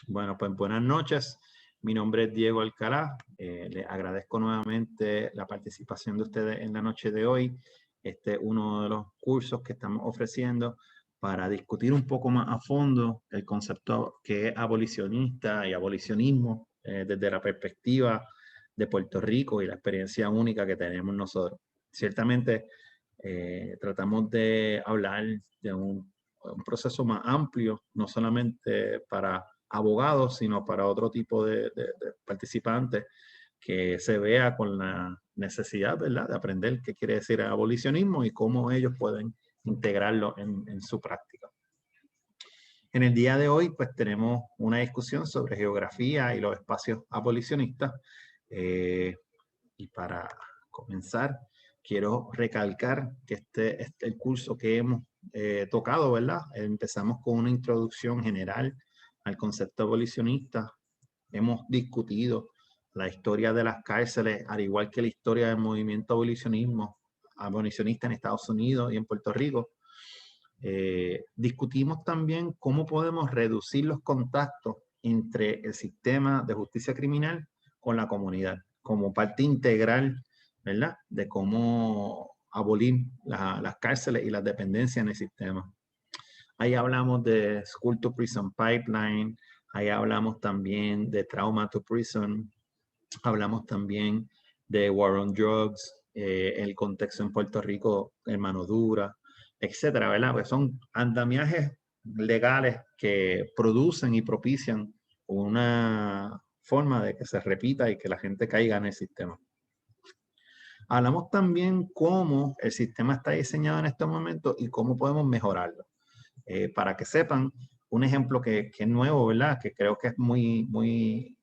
Bueno, pues buenas noches. Mi nombre es Diego Alcalá. Les agradezco nuevamente la participación de ustedes en la noche de hoy. Este es uno de los cursos que estamos ofreciendo para discutir un poco más a fondo el concepto que es abolicionista y abolicionismo desde la perspectiva de Puerto Rico y la experiencia única que tenemos nosotros. Ciertamente tratamos de hablar de un proceso más amplio, no solamente para abogados, sino para otro tipo de participantes que se vea con la necesidad, ¿verdad?, de aprender qué quiere decir el abolicionismo y cómo ellos pueden integrarlo en su práctica. En el día de hoy, pues tenemos una discusión sobre geografía y los espacios abolicionistas. Y para comenzar, quiero recalcar que este es el curso que hemos tocado, ¿verdad? Empezamos con una introducción general al concepto abolicionista. Hemos discutido la historia de las cárceles, al igual que la historia del movimiento abolicionista en Estados Unidos y en Puerto Rico. Discutimos también cómo podemos reducir los contactos entre el sistema de justicia criminal con la comunidad, como parte integral, ¿verdad?, de cómo abolir las cárceles y las dependencias en el sistema. Ahí hablamos de School to Prison Pipeline, ahí hablamos también de Trauma to Prison, hablamos también de War on Drugs, el contexto en Puerto Rico, en mano dura, etcétera, ¿verdad? Pues son andamiajes legales que producen y propician una forma de que se repita y que la gente caiga en el sistema. Hablamos también cómo el sistema está diseñado en estos momentos y cómo podemos mejorarlo. Para que sepan, un ejemplo que es nuevo, ¿verdad?, que creo que es muy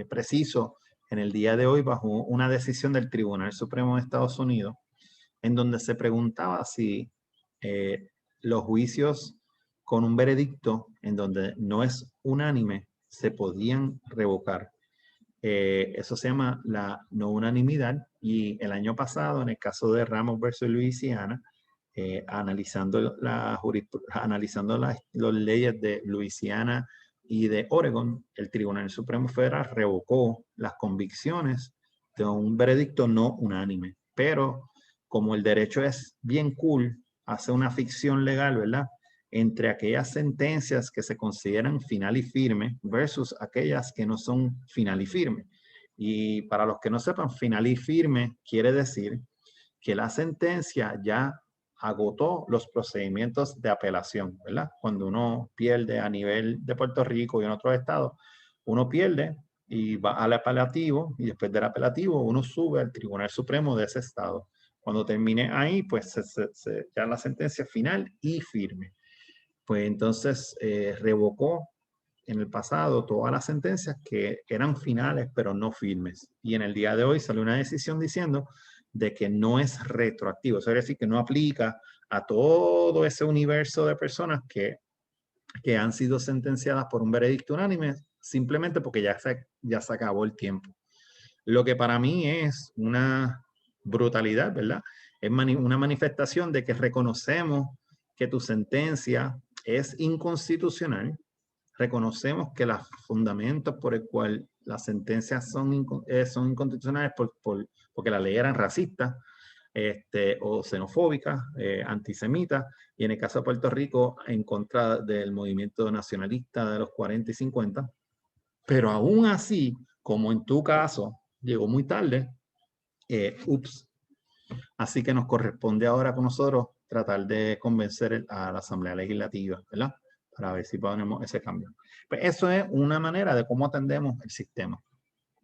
preciso en el día de hoy bajo una decisión del Tribunal Supremo de Estados Unidos, en donde se preguntaba si los juicios con un veredicto en donde no es unánime se podían revocar. Eso se llama la no unanimidad, y el año pasado, en el caso de Ramos versus Luisiana, analizando las leyes de Luisiana y de Oregon, el Tribunal Supremo Federal revocó las convicciones de un veredicto no unánime. Pero como el derecho es bien cool, hace una ficción legal, ¿verdad?, entre aquellas sentencias que se consideran final y firme versus aquellas que no son final y firme. Y para los que no sepan, final y firme quiere decir que la sentencia ya agotó los procedimientos de apelación, ¿verdad? Cuando uno pierde a nivel de Puerto Rico y en otros estados, uno pierde y va al apelativo, y después del apelativo uno sube al Tribunal Supremo de ese estado. Cuando termine ahí, pues ya la sentencia final y firme. Pues entonces revocó en el pasado todas las sentencias que eran finales pero no firmes. Y en el día de hoy salió una decisión diciendo de que no es retroactivo. Eso quiere decir que no aplica a todo ese universo de personas que han sido sentenciadas por un veredicto unánime simplemente porque ya se acabó el tiempo. Lo que para mí es una brutalidad, ¿verdad? Es una manifestación de que reconocemos que tu sentencia es inconstitucional, reconocemos que los fundamentos por el cual las sentencias son inconstitucionales porque la ley eran racistas, o xenofóbicas, antisemitas, y en el caso de Puerto Rico en contra del movimiento nacionalista de los 40 y 50, pero aún así, como en tu caso, llegó muy tarde, ups. Así que nos corresponde ahora con nosotros tratar de convencer a la Asamblea Legislativa, ¿verdad?, para ver si ponemos ese cambio. Pues eso es una manera de cómo atendemos el sistema,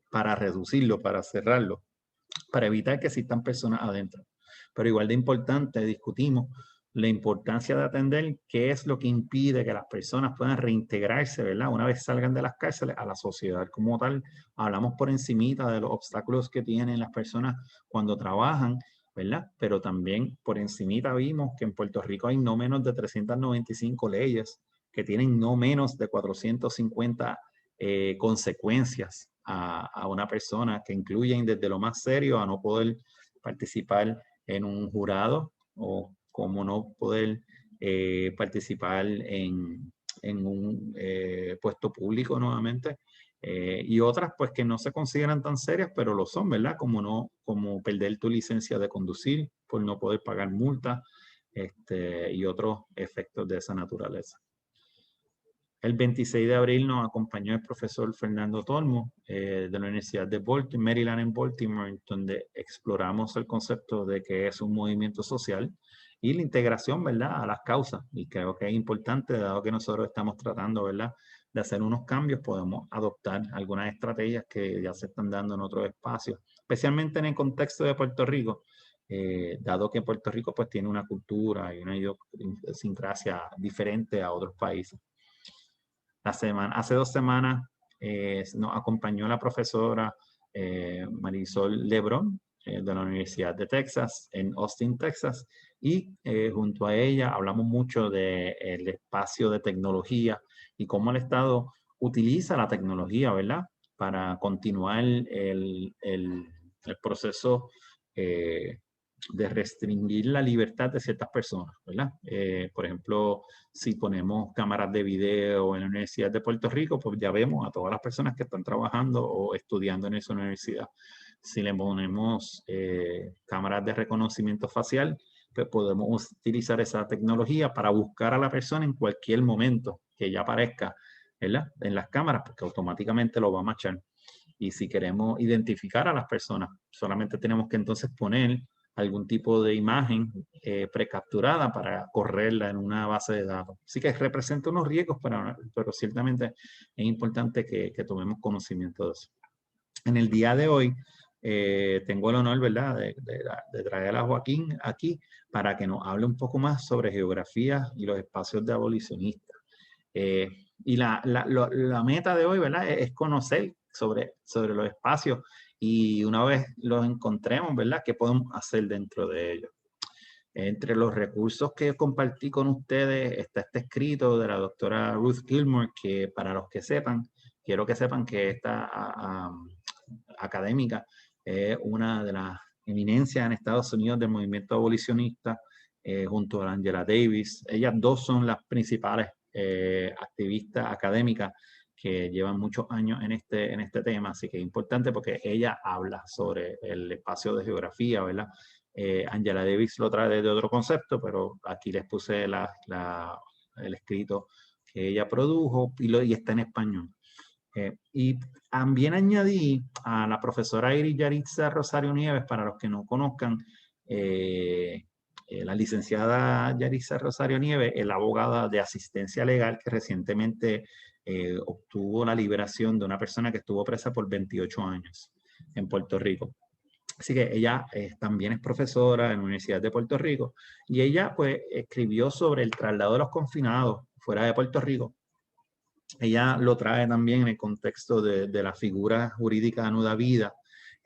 para reducirlo, para cerrarlo, para evitar que existan personas adentro. Pero igual de importante, discutimos la importancia de atender qué es lo que impide que las personas puedan reintegrarse, ¿verdad?, una vez salgan de las cárceles a la sociedad como tal. Hablamos por encimita de los obstáculos que tienen las personas cuando trabajan, ¿verdad? Pero también por encimita vimos que en Puerto Rico hay no menos de 395 leyes que tienen no menos de 450 consecuencias a una persona, que incluyen desde lo más serio a no poder participar en un jurado, o como no poder participar en un puesto público nuevamente, y otras pues que no se consideran tan serias, pero lo son, ¿verdad? Como perder tu licencia de conducir por no poder pagar multas, y otros efectos de esa naturaleza. El 26 de abril nos acompañó el profesor Fernando Tolmo de la Universidad de Baltimore, Maryland en Baltimore, donde exploramos el concepto de que es un movimiento social y la integración, ¿verdad?, a las causas. Y creo que es importante, dado que nosotros estamos tratando, ¿verdad?, de hacer unos cambios, podemos adoptar algunas estrategias que ya se están dando en otros espacios, especialmente en el contexto de Puerto Rico, dado que Puerto Rico pues tiene una cultura y una idiosincrasia diferente a otros países. Hace 2 semanas nos acompañó la profesora Marisol Lebrón de la Universidad de Texas, en Austin, Texas, y junto a ella hablamos mucho del espacio de tecnología y cómo el Estado utiliza la tecnología, ¿verdad?, para continuar el proceso de restringir la libertad de ciertas personas, ¿verdad? Por ejemplo, si ponemos cámaras de video en la Universidad de Puerto Rico, pues ya vemos a todas las personas que están trabajando o estudiando en esa universidad. Si le ponemos cámaras de reconocimiento facial, pues podemos utilizar esa tecnología para buscar a la persona en cualquier momento que ya aparezca, ¿verdad?, en las cámaras, porque automáticamente lo va a machar. Y si queremos identificar a las personas, solamente tenemos que entonces poner algún tipo de imagen precapturada para correrla en una base de datos. Así que representa unos riesgos, pero ciertamente es importante que tomemos conocimiento de eso. En el día de hoy tengo el honor, ¿verdad?, de traer a Joaquín aquí para que nos hable un poco más sobre geografía y los espacios de abolicionistas. Y la meta de hoy, ¿verdad?, es conocer sobre los espacios y una vez los encontremos, ¿verdad?, qué podemos hacer dentro de ellos. Entre los recursos que compartí con ustedes está este escrito de la doctora Ruth Gilmore, que para los que sepan, quiero que sepan que esta académica es una de las eminencias en Estados Unidos del movimiento abolicionista, junto a Angela Davis. Ellas dos son las principales activistas académicas que llevan muchos años en este tema, así que es importante porque ella habla sobre el espacio de geografía, ¿verdad? Angela Davis lo trae de otro concepto, pero aquí les puse el escrito que ella produjo y está en español. Y también añadí a la profesora Iris Yaritza Rosario Nieves, para los que no conozcan, la licenciada Yaritza Rosario Nieves es la abogada de asistencia legal que recientemente obtuvo la liberación de una persona que estuvo presa por 28 años en Puerto Rico. Así que ella también es profesora en la Universidad de Puerto Rico y ella pues escribió sobre el traslado de los confinados fuera de Puerto Rico. Ella lo trae también en el contexto de la figura jurídica nuda vida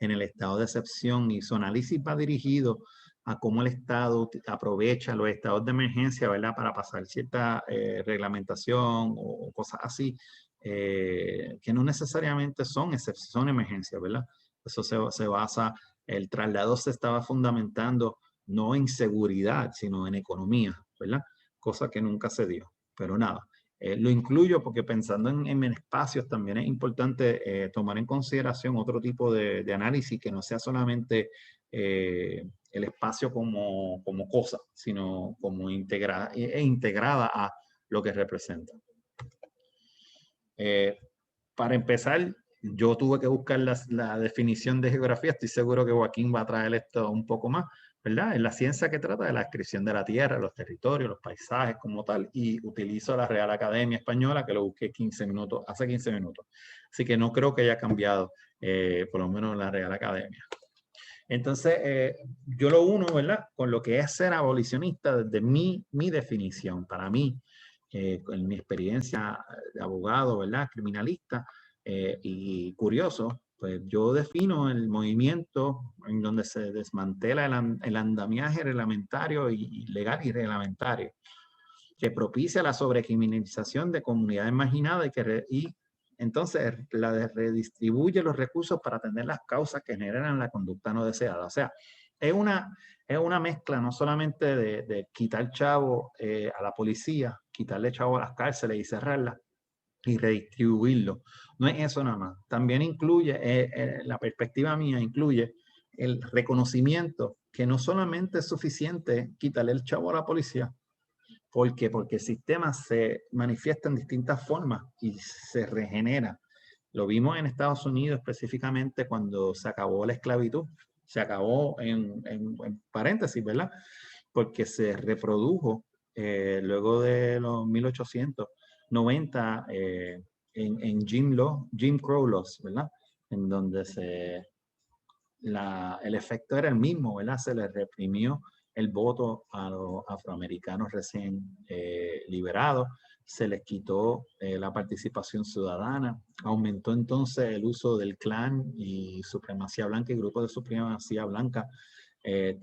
en el estado de excepción, y su análisis va dirigido a cómo el Estado aprovecha los estados de emergencia, ¿verdad?, para pasar cierta reglamentación o cosas así, que no necesariamente son excepciones, son emergencias, ¿verdad? Eso se basa, el traslado se estaba fundamentando no en seguridad, sino en economía, ¿verdad? Cosa que nunca se dio, pero nada. Lo incluyo porque pensando en espacios también es importante tomar en consideración otro tipo de análisis que no sea solamente el espacio como cosa, sino como integrada a lo que representa. Para empezar, yo tuve que buscar la definición de geografía. Estoy seguro que Joaquín va a traer esto un poco más, ¿verdad? Es la ciencia que trata de la descripción de la tierra, los territorios, los paisajes como tal, y utilizo la Real Academia Española, que lo busqué 15 minutos, hace 15 minutos. Así que no creo que haya cambiado, por lo menos la Real Academia. Entonces, yo lo uno, ¿verdad?, con lo que es ser abolicionista desde mi definición. Para mí, en mi experiencia de abogado, ¿verdad?, criminalista y curioso, pues yo defino el movimiento en donde se desmantela el andamiaje reglamentario y legal y reglamentario, que propicia la sobrecriminalización de comunidades marginadas y entonces redistribuye los recursos para atender las causas que generan la conducta no deseada. O sea, es una mezcla no solamente de quitar chavo a la policía, quitarle chavo a las cárceles y cerrarlas, y redistribuirlo. No es eso nada más. También incluye, la perspectiva mía incluye el reconocimiento que no solamente es suficiente quitarle el chavo a la policía. ¿Por qué? Porque el sistema se manifiesta en distintas formas y se regenera. Lo vimos en Estados Unidos específicamente cuando se acabó la esclavitud. Se acabó en paréntesis, ¿verdad? Porque se reprodujo luego de los 1890 en Jim Crow laws, ¿verdad? En donde el efecto era el mismo, ¿verdad? Se le reprimió el voto a los afroamericanos recién liberados, se les quitó la participación ciudadana, aumentó entonces el uso del clan y supremacía blanca y grupos de supremacía blanca,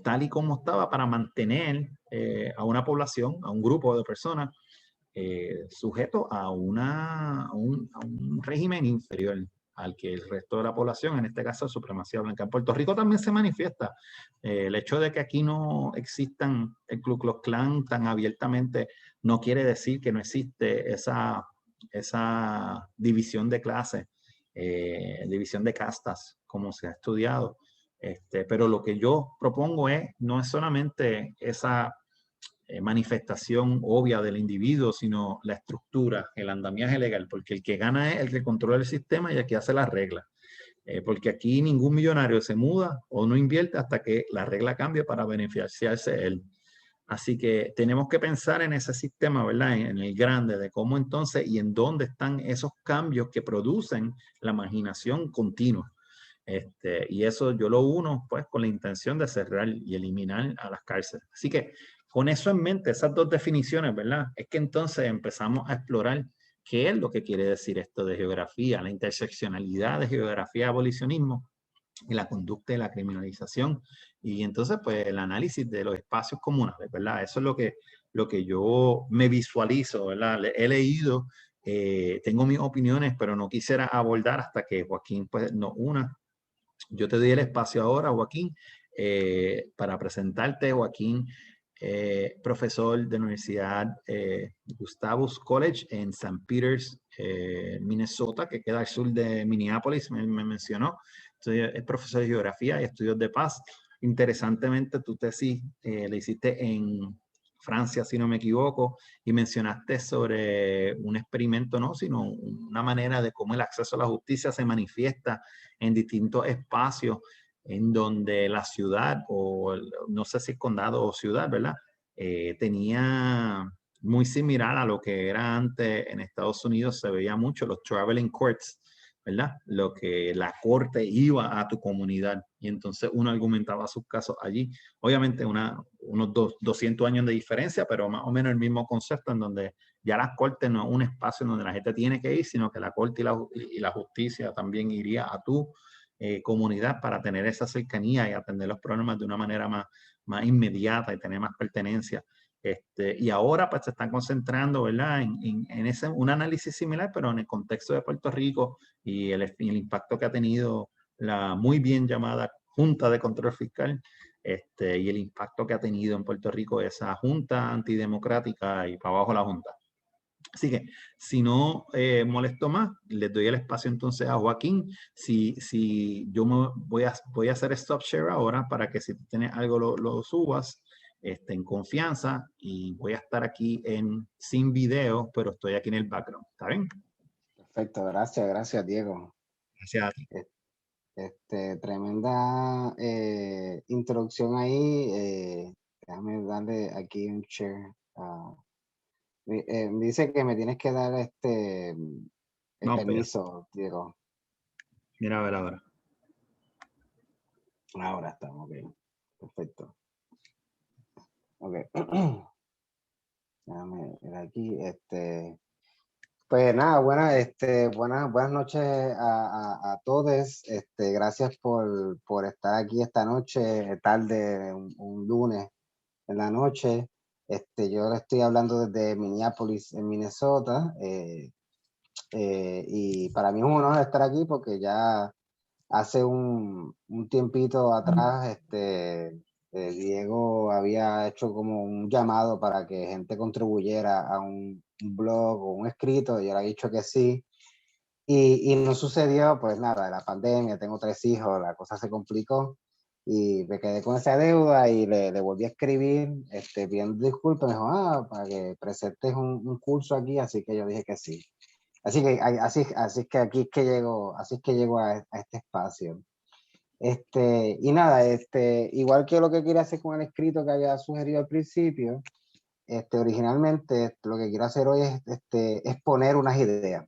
tal y como estaba para mantener a una población, a un grupo de personas sujeto a un régimen inferior al que el resto de la población, en este caso supremacía blanca. En Puerto Rico también se manifiesta el hecho de que aquí no existan el Ku Klux Klan tan abiertamente, no quiere decir que no existe esa división de clases, división de castas, como se ha estudiado. Pero lo que yo propongo no es solamente esa manifestación obvia del individuo, sino la estructura, el andamiaje legal, porque el que gana es el que controla el sistema y el que hace las reglas. Porque aquí ningún millonario se muda o no invierte hasta que la regla cambie para beneficiarse él. Así que tenemos que pensar en ese sistema, ¿verdad? En el grande, de cómo entonces y en dónde están esos cambios que producen la marginación continua. Y eso yo lo uno pues con la intención de cerrar y eliminar a las cárceles. Así que con eso en mente, esas dos definiciones, ¿verdad? Es que entonces empezamos a explorar qué es lo que quiere decir esto de geografía, la interseccionalidad de geografía y abolicionismo y la conducta de la criminalización. Y entonces, pues, el análisis de los espacios comunales, ¿verdad? Eso es lo que yo me visualizo, ¿verdad? He leído, tengo mis opiniones, pero no quisiera abordar hasta que Joaquín, pues, nos una. Yo te doy el espacio ahora, Joaquín, para presentarte. Joaquín, profesor de la Universidad Gustavus College en St. Peters, Minnesota, que queda al sur de Minneapolis, me mencionó. Es profesor de Geografía y Estudios de Paz. Interesantemente, tu tesis la hiciste en Francia, si no me equivoco, y mencionaste sobre un experimento, no, sino una manera de cómo el acceso a la justicia se manifiesta en distintos espacios en donde la ciudad, o no sé si es condado o ciudad, ¿verdad? Tenía muy similar a lo que era antes en Estados Unidos, se veía mucho los traveling courts, ¿verdad? Lo que la corte iba a tu comunidad y entonces uno argumentaba sus casos allí. Obviamente unos 200 años de diferencia, pero más o menos el mismo concepto en donde ya las cortes no es un espacio en donde la gente tiene que ir, sino que la corte y la justicia también iría a tu comunidad para tener esa cercanía y atender los problemas de una manera más inmediata y tener más pertenencia. Y ahora pues se están concentrando, ¿verdad? En un análisis similar, pero en el contexto de Puerto Rico y el impacto que ha tenido la muy bien llamada Junta de Control Fiscal y el impacto que ha tenido en Puerto Rico esa Junta antidemocrática y para abajo la Junta. Así que, si no molesto más, les doy el espacio entonces a Joaquín. Si yo voy a hacer stop share ahora para que si tienes algo lo subas en confianza y voy a estar aquí sin video, pero estoy aquí en el background. ¿Está bien? Perfecto, gracias Diego. Gracias a ti. Tremenda introducción ahí. Déjame darle aquí un share. Dice que me tienes que dar el permiso, Diego. Mira a ver ahora. Ahora estamos, ok. Perfecto. Ok. Déjame ver aquí. Pues nada, buenas noches a todos. Gracias por estar aquí esta noche, tarde, un lunes en la noche. Yo le estoy hablando desde Minneapolis, en Minnesota. Y para mí es un honor estar aquí porque ya hace un tiempito atrás Diego había hecho como un llamado para que gente contribuyera a un blog o un escrito, y yo le he dicho que sí, y no sucedió, pues nada, la pandemia, tengo 3 hijos, la cosa se complicó, y me quedé con esa deuda y le volví a escribir, pidiendo disculpas, me dijo, para que presentes un curso aquí, así que yo dije que sí. Así es que aquí es que llego, así es que llego a este espacio. Y nada, igual que lo que quería hacer con el escrito que había sugerido al principio, originalmente lo que quiero hacer hoy es exponer unas ideas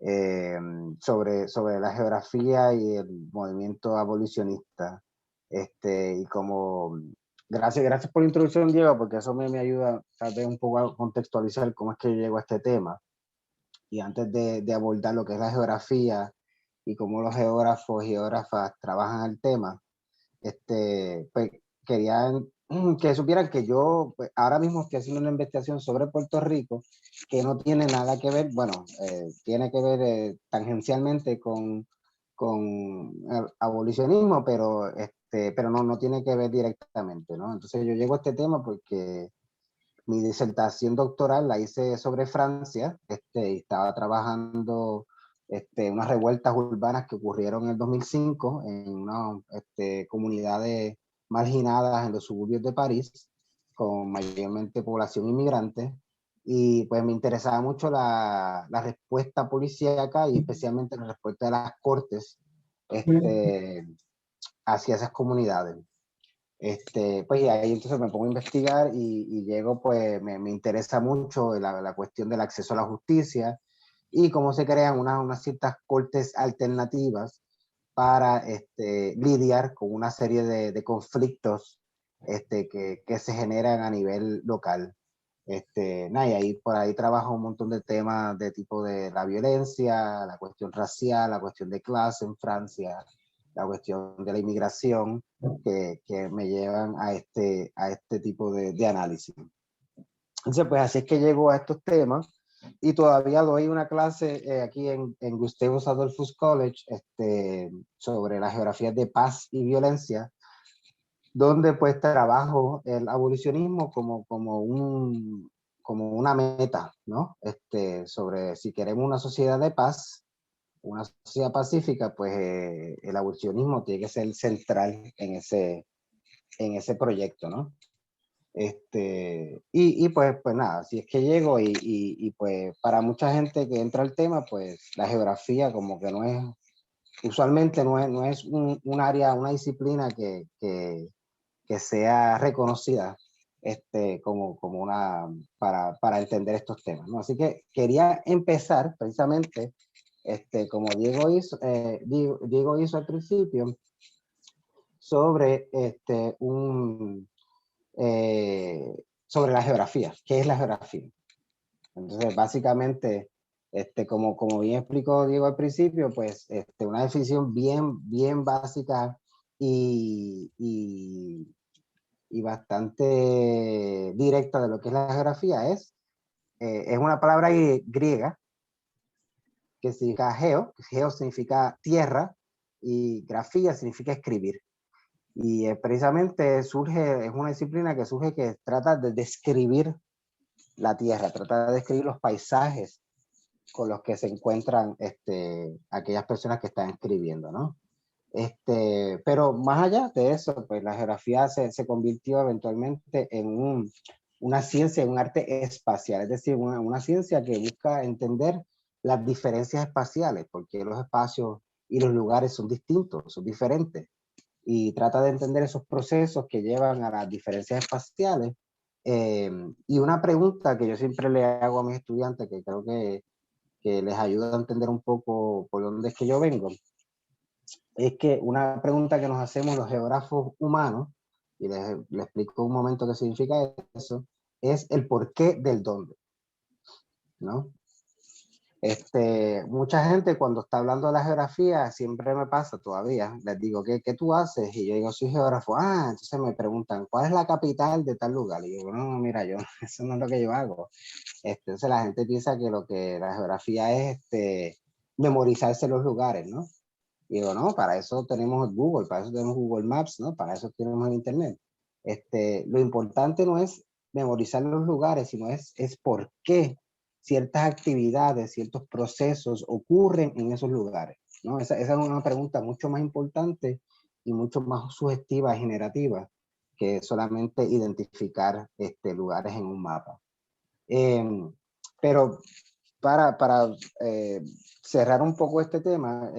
eh, sobre la geografía y el movimiento abolicionista. Y como, gracias por la introducción, Diego, porque eso me ayuda tal vez un poco a contextualizar cómo es que yo llego a este tema. Y antes de abordar lo que es la geografía y cómo los geógrafos y geógrafas trabajan el tema, pues querían que supieran que yo pues, ahora mismo estoy haciendo una investigación sobre Puerto Rico que no tiene nada que ver, bueno, tiene que ver tangencialmente con el abolicionismo, pero no tiene que ver directamente, ¿no? Entonces yo llego a este tema porque mi disertación doctoral la hice sobre Francia, y estaba trabajando unas revueltas urbanas que ocurrieron en el 2005 en unas comunidades marginadas en los suburbios de París, con mayormente población inmigrante, y pues me interesaba mucho la respuesta policíaca y especialmente la respuesta de las cortes hacia esas comunidades. Pues y ahí entonces me pongo a investigar y llego, pues me interesa mucho la cuestión del acceso a la justicia y cómo se crean unas ciertas cortes alternativas para lidiar con una serie de conflictos que se generan a nivel local. Nada, y ahí, por ahí trabajo un montón de temas de tipo de la violencia, la cuestión racial, la cuestión de clase en Francia, la cuestión de la inmigración, que me llevan a este tipo de análisis. Entonces, pues así es que llego a estos temas y todavía doy una clase aquí en Gustavus Adolphus College sobre las geografías de paz y violencia, donde pues trabajo el abolicionismo como una meta, ¿no? Sobre si queremos una sociedad de paz, una sociedad pacífica, pues el abolicionismo tiene que ser central en ese proyecto, ¿no? Pues nada, si es que llego y pues para mucha gente que entra al tema, pues la geografía como que no es, usualmente no es un área, una disciplina que sea reconocida como para entender estos temas, ¿no? Así que quería empezar precisamente, como Diego hizo al principio, sobre sobre la geografía. ¿Qué es la geografía? Entonces, básicamente, como bien explicó Diego al principio, pues una definición bien básica y, y, y bastante directa de lo que es la geografía es una palabra griega que significa geo significa tierra y grafía significa escribir. Y precisamente es una disciplina que surge que trata de describir la tierra, trata de describir los paisajes con los que se encuentran aquellas personas que están escribiendo, ¿no? Pero más allá de eso, pues la geografía se convirtió eventualmente en una ciencia, un arte espacial, es decir, una ciencia que busca entender las diferencias espaciales, porque los espacios y los lugares son distintos, son diferentes, y trata de entender esos procesos que llevan a las diferencias espaciales. Y una pregunta que yo siempre le hago a mis estudiantes, que creo que les ayuda a entender un poco por dónde es que yo vengo, es que una pregunta que nos hacemos los geógrafos humanos, y les explico un momento qué significa eso, es el porqué del dónde, ¿no? Mucha gente cuando está hablando de la geografía, siempre me pasa todavía, les digo, ¿qué tú haces? Y yo digo, soy geógrafo. Entonces me preguntan, ¿cuál es la capital de tal lugar? Y yo digo, no, mira, eso no es lo que yo hago. Entonces la gente piensa que lo que la geografía es memorizarse los lugares, ¿no? Y digo, no, para eso tenemos Google, para eso tenemos Google Maps, ¿no? Para eso tenemos el Internet. Lo importante no es memorizar los lugares, sino es por qué ciertas actividades, ciertos procesos ocurren en esos lugares, ¿no? Esa es una pregunta mucho más importante y mucho más sugestiva y generativa que solamente identificar lugares en un mapa. Pero para cerrar un poco este tema,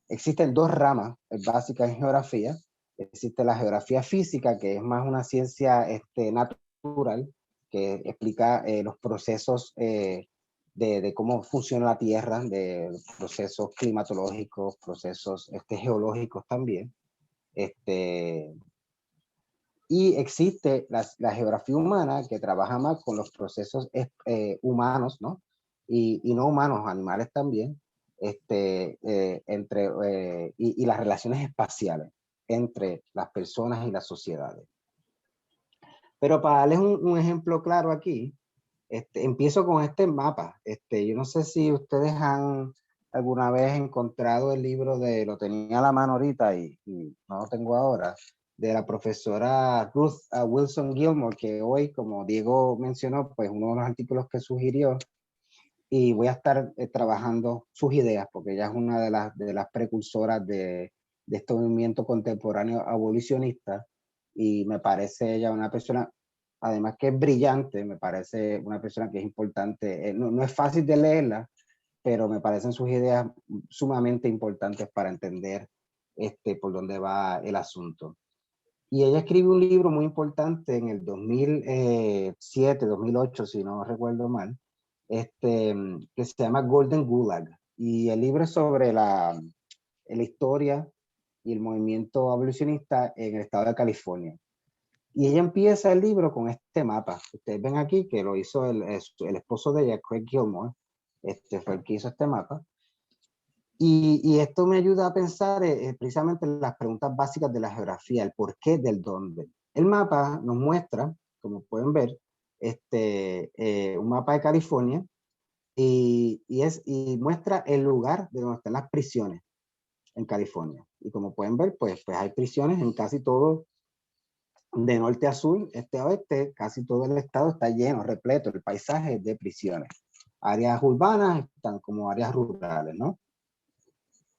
existen dos ramas básicas en geografía. Existe la geografía física, que es más una ciencia natural, que explica los procesos de cómo funciona la Tierra, de procesos climatológicos, procesos geológicos también. Y existe la geografía humana, que trabaja más con los procesos humanos, ¿no? Y no humanos, animales también, y las relaciones espaciales entre las personas y las sociedades. Pero para darles un ejemplo claro aquí, empiezo con este mapa. Yo no sé si ustedes han alguna vez encontrado el libro lo tenía a la mano ahorita y no lo tengo ahora, de la profesora Ruth Wilson Gilmore, que hoy, como Diego mencionó, pues uno de los artículos que sugirió, y voy a estar trabajando sus ideas, porque ella es una de las precursoras de este movimiento contemporáneo abolicionista, y me parece ella una persona, además que es brillante, me parece una persona que es importante, no es fácil de leerla, pero me parecen sus ideas sumamente importantes para entender por dónde va el asunto. Y ella escribe un libro muy importante en el 2007, 2008, si no recuerdo mal, que se llama Golden Gulag. Y el libro es sobre la historia y el movimiento abolicionista en el estado de California. Y ella empieza el libro con este mapa. Ustedes ven aquí que lo hizo el esposo de ella, Craig Gilmore. Fue el que hizo este mapa. Y esto me ayuda a pensar precisamente en las preguntas básicas de la geografía, el por qué, del dónde. El mapa nos muestra, como pueden ver, un mapa de California y muestra el lugar de donde están las prisiones en California. Y como pueden ver, pues hay prisiones en casi todo, de norte a sur, este a oeste, casi todo el estado está lleno, repleto, el paisaje de prisiones. Áreas urbanas están como áreas rurales, ¿no?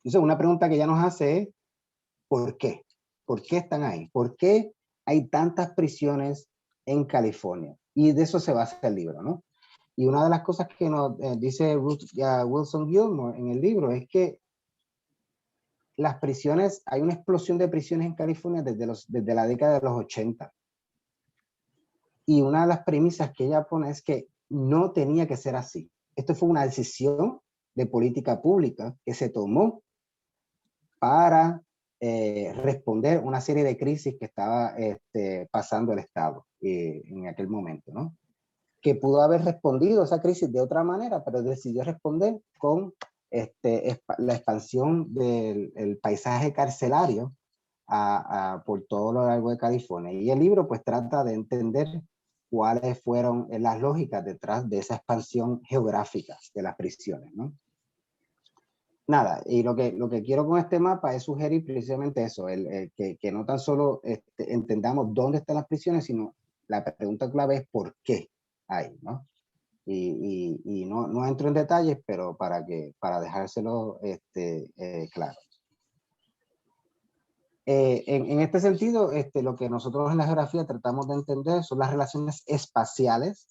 Entonces, una pregunta que ella nos hace es, ¿por qué? ¿Por qué están ahí? ¿Por qué hay tantas prisiones en California? Y de eso se basa el libro, ¿no? Y una de las cosas que nos dice Ruth Wilson Gilmore en el libro es que las prisiones, hay una explosión de prisiones en California desde la década de los 80. Y una de las premisas que ella pone es que no tenía que ser así. Esto fue una decisión de política pública que se tomó para responder una serie de crisis que estaba pasando el Estado en aquel momento, ¿no? Que pudo haber respondido a esa crisis de otra manera, pero decidió responder con la expansión del paisaje carcelario por todo lo largo de California. Y el libro pues trata de entender cuáles fueron las lógicas detrás de esa expansión geográfica de las prisiones, ¿no? Nada, y lo que quiero con este mapa es sugerir precisamente eso, que no tan solo entendamos dónde están las prisiones, sino la pregunta clave es por qué hay, ¿no? Y no entro en detalles, pero para dejárselo claro. En este sentido, lo que nosotros en la geografía tratamos de entender son las relaciones espaciales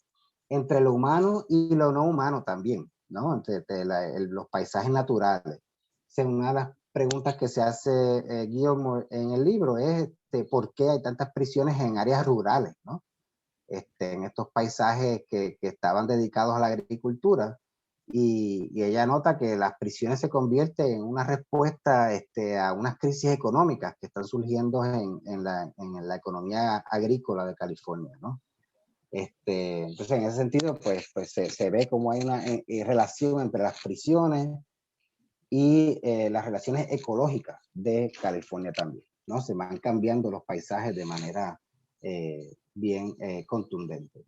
entre lo humano y lo no humano también, ¿no? Entre los paisajes naturales. Una de las preguntas que se hace Gilmore en el libro es ¿por qué hay tantas prisiones en áreas rurales, ¿no? En estos paisajes que estaban dedicados a la agricultura? Y ella nota que las prisiones se convierten en una respuesta a unas crisis económicas que están surgiendo en la economía agrícola de California, ¿no? Entonces, en ese sentido, pues se ve como hay una relación entre las prisiones y las relaciones ecológicas de California también, ¿no? Se van cambiando los paisajes de manera bien contundente.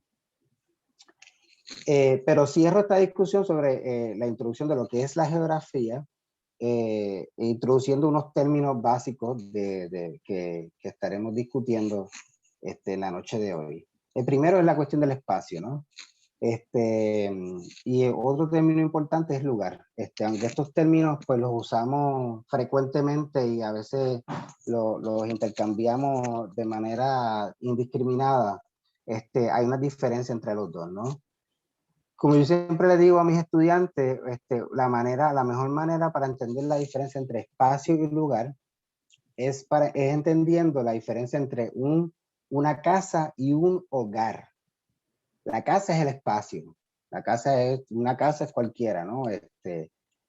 Pero cierro esta discusión sobre la introducción de lo que es la geografía, introduciendo unos términos básicos que estaremos discutiendo en la noche de hoy. El primero es la cuestión del espacio, ¿no? Y otro término importante es lugar. Aunque estos términos pues los usamos frecuentemente y a veces los intercambiamos de manera indiscriminada, hay una diferencia entre los dos, ¿no? Como yo siempre le digo a mis estudiantes, la mejor manera para entender la diferencia entre espacio y lugar es entendiendo la diferencia entre una casa y un hogar. La casa es el espacio. Una casa es cualquiera, ¿no?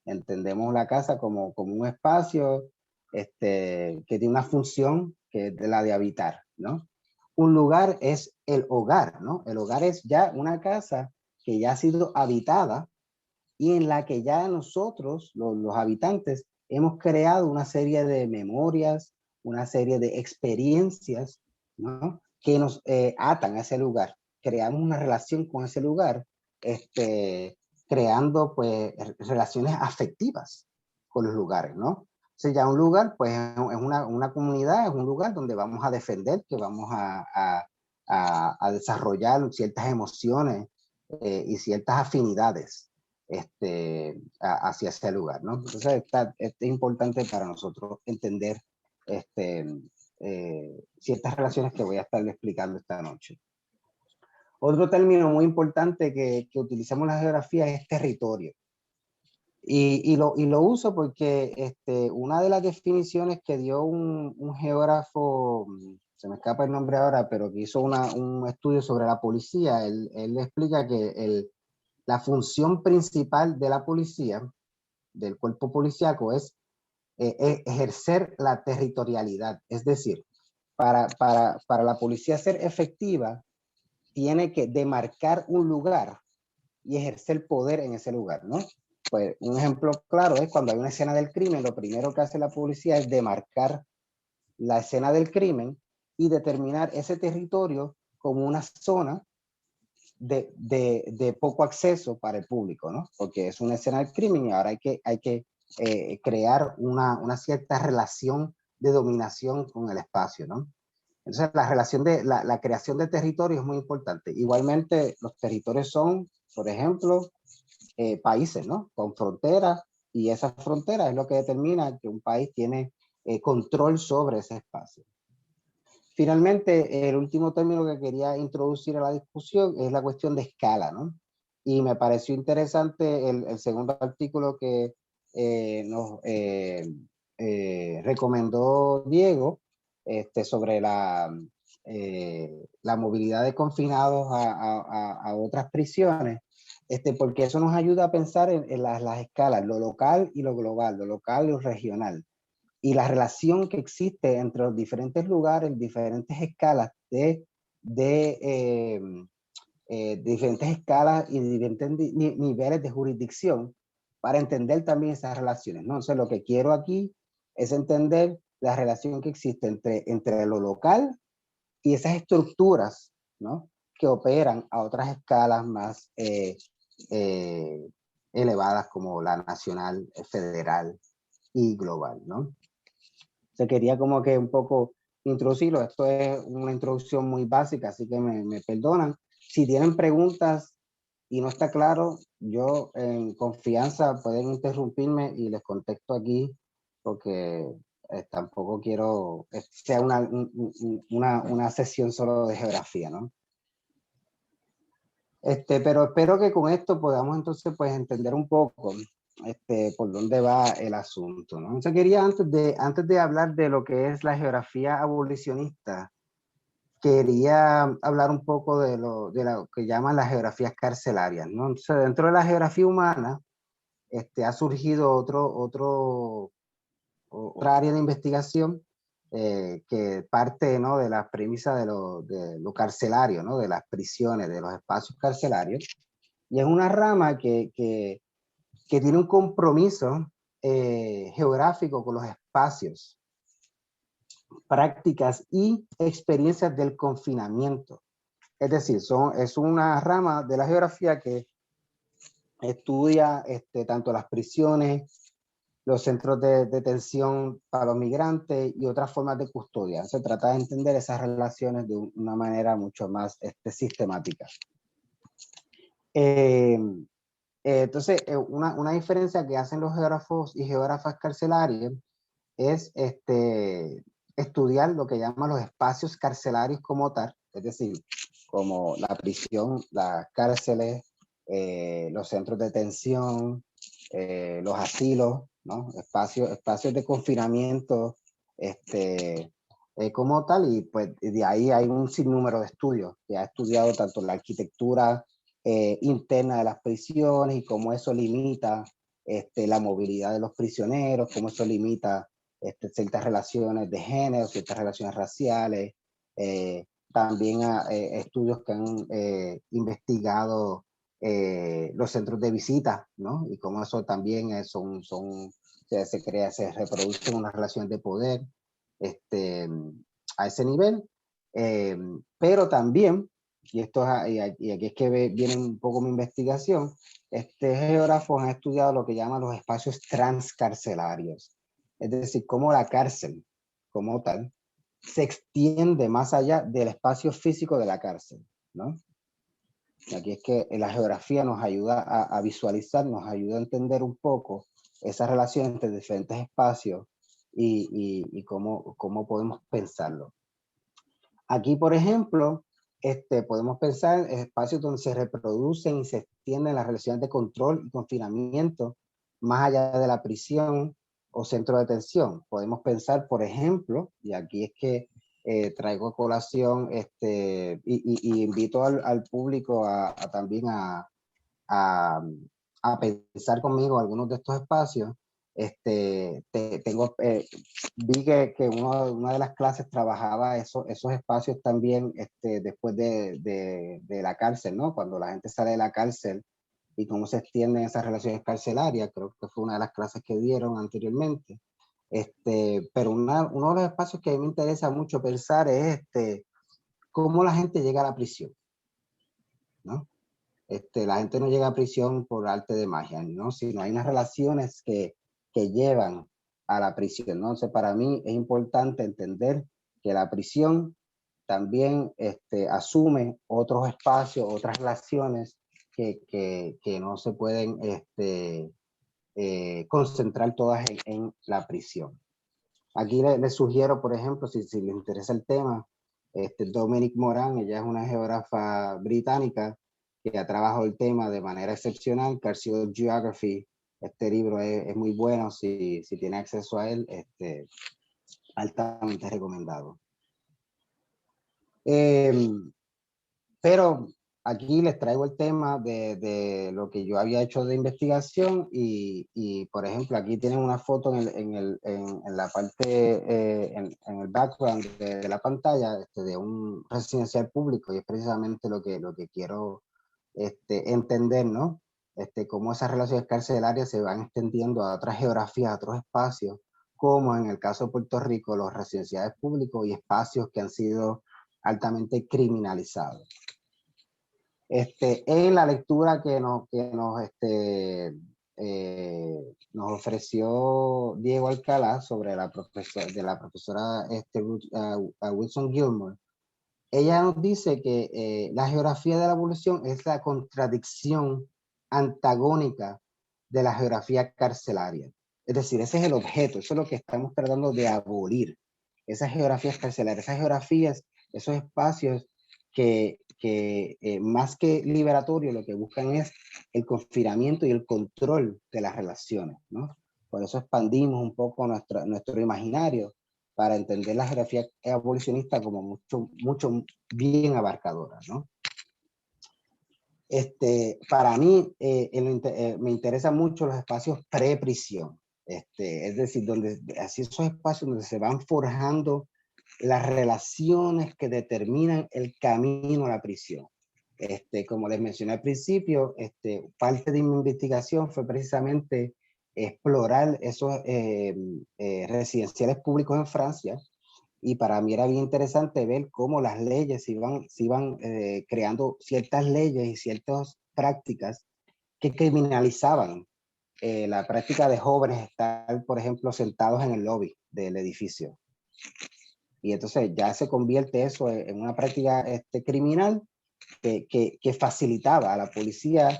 Entendemos la casa como un espacio que tiene una función que es la de habitar, ¿no? Un lugar es el hogar, ¿no? El hogar es ya una casa que ya ha sido habitada y en la que ya nosotros, los habitantes, hemos creado una serie de memorias, una serie de experiencias, ¿no? Que nos atan a ese lugar. Creamos una relación con ese lugar, creando pues relaciones afectivas con los lugares, ¿no? O sea, ya un lugar pues es una comunidad, es un lugar donde vamos a defender, que vamos a desarrollar ciertas emociones y ciertas afinidades hacia ese lugar, ¿no? Entonces es importante para nosotros entender ciertas relaciones que voy a estar explicando esta noche. Otro término muy importante que utilizamos en la geografía es territorio. Y lo uso porque una de las definiciones que dio un geógrafo, se me escapa el nombre ahora, pero que hizo un estudio sobre la policía, él explica que la función principal de la policía, del cuerpo policíaco, es ejercer la territorialidad. Es decir, para la policía ser efectiva, tiene que demarcar un lugar y ejercer poder en ese lugar, ¿no? Pues un ejemplo claro es cuando hay una escena del crimen, lo primero que hace la policía es demarcar la escena del crimen y determinar ese territorio como una zona de poco acceso para el público, ¿no? Porque es una escena del crimen y ahora hay que crear una cierta relación de dominación con el espacio, ¿no? Entonces, la creación de territorios es muy importante. Igualmente, los territorios son, por ejemplo, países, ¿no? Con fronteras, y esa frontera es lo que determina que un país tiene control sobre ese espacio. Finalmente, el último término que quería introducir a la discusión es la cuestión de escala, ¿no? Y me pareció interesante el segundo artículo que nos recomendó Diego sobre la movilidad de confinados a otras prisiones, porque eso nos ayuda a pensar en las escalas, lo local y lo global, lo local y lo regional, y la relación que existe entre los diferentes lugares, diferentes escalas diferentes escalas y diferentes niveles de jurisdicción para entender también esas relaciones, ¿no? Entonces, lo que quiero aquí es entender la relación que existe entre lo local y esas estructuras, ¿no? Que operan a otras escalas más elevadas como la nacional, federal y global, ¿no? Se quería como que un poco introducirlo. Esto es una introducción muy básica, así que me perdonan. Si tienen preguntas y no está claro, yo en confianza pueden interrumpirme y les contesto aquí, porque tampoco quiero que sea una sesión solo de geografía, ¿no? Pero espero que con esto podamos entonces pues entender un poco por dónde va el asunto, ¿no? Entonces quería antes de hablar de lo que es la geografía abolicionista, quería hablar un poco de lo que llaman las geografías carcelarias, ¿no? Entonces dentro de la geografía humana ha surgido otra área de investigación que parte, ¿no?, de las premisas de lo carcelario, ¿no?, de las prisiones, de los espacios carcelarios, y es una rama que tiene un compromiso geográfico con los espacios, prácticas y experiencias del confinamiento. Es decir, es una rama de la geografía que estudia tanto las prisiones, los centros de detención para los migrantes y otras formas de custodia. Se trata de entender esas relaciones de una manera mucho más sistemática. Entonces, una diferencia que hacen los geógrafos y geógrafas carcelarios es estudiar lo que llaman los espacios carcelarios como tal, es decir, como la prisión, las cárceles, los centros de detención, los asilos, ¿no? Espacios de confinamiento como tal, y pues de ahí hay un sinnúmero de estudios que ha estudiado tanto la arquitectura interna de las prisiones y cómo eso limita la movilidad de los prisioneros, cómo eso limita ciertas relaciones de género, ciertas relaciones raciales. También estudios que han investigado los centros de visita, ¿no? Y cómo eso también se crea, se reproducen unas relaciones de poder a ese nivel. Pero también, y aquí es que viene un poco mi investigación, geógrafos han estudiado lo que llaman los espacios transcarcelarios. Es decir, cómo la cárcel, como tal, se extiende más allá del espacio físico de la cárcel, ¿no? Y aquí es que la geografía nos ayuda a visualizar, nos ayuda a entender un poco esas relaciones entre diferentes espacios y cómo podemos pensarlo. Aquí, por ejemplo, podemos pensar en espacios donde se reproducen y se extienden las relaciones de control y confinamiento más allá de la prisión o centro de detención. Podemos pensar, por ejemplo, y aquí es que traigo a colación y invito al público también a pensar conmigo algunos de estos espacios. Vi que una de las clases trabajaba esos espacios también después de la cárcel, ¿no? Cuando la gente sale de la cárcel y cómo se extienden esas relaciones carcelarias, creo que fue una de las clases que dieron anteriormente. Pero uno de los espacios que a mí me interesa mucho pensar es cómo la gente llega a la prisión, ¿no? La gente no llega a prisión por arte de magia, ¿no? Sino hay unas relaciones que llevan a la prisión, ¿no? Entonces, para mí es importante entender que la prisión también asume otros espacios, otras relaciones que no se pueden concentrar todas en la prisión. Aquí les sugiero, por ejemplo, si les interesa el tema, Dominique Moran, ella es una geógrafa británica que ha trabajado el tema de manera excepcional. Carceral Geography, este libro es muy bueno, si tiene acceso a él, altamente recomendado. Pero aquí les traigo el tema de lo que yo había hecho de investigación y por ejemplo, aquí tienen una foto en la parte, en el background de la pantalla de un residencial público, y es precisamente lo que quiero entender, ¿no? Cómo esas relaciones carcelarias se van extendiendo a otras geografías, a otros espacios, como en el caso de Puerto Rico, los residenciales públicos y espacios que han sido altamente criminalizados. En la lectura que nos ofreció Diego Alcalá sobre la profesora Wilson Gilmore, ella nos dice que la geografía de la abolición es la contradicción antagónica de la geografía carcelaria. Es decir, ese es el objeto, eso es lo que estamos tratando de abolir. Esas geografías carcelarias, esas geografías, esos espacios que más que liberatorio, lo que buscan es el confinamiento y el control de las relaciones, ¿no? Por eso expandimos un poco nuestro imaginario para entender la geografía abolicionista como mucho bien abarcadora, ¿no? Para mí me interesan mucho los espacios pre-prisión, es decir, así esos espacios donde se van forjando las relaciones que determinan el camino a la prisión. Como les mencioné al principio, parte de mi investigación fue precisamente explorar esos residenciales públicos en Francia, y para mí era bien interesante ver cómo las leyes se iban creando ciertas leyes y ciertas prácticas que criminalizaban la práctica de jóvenes estar, por ejemplo, sentados en el lobby del edificio. Y entonces ya se convierte eso en una práctica criminal que facilitaba a la policía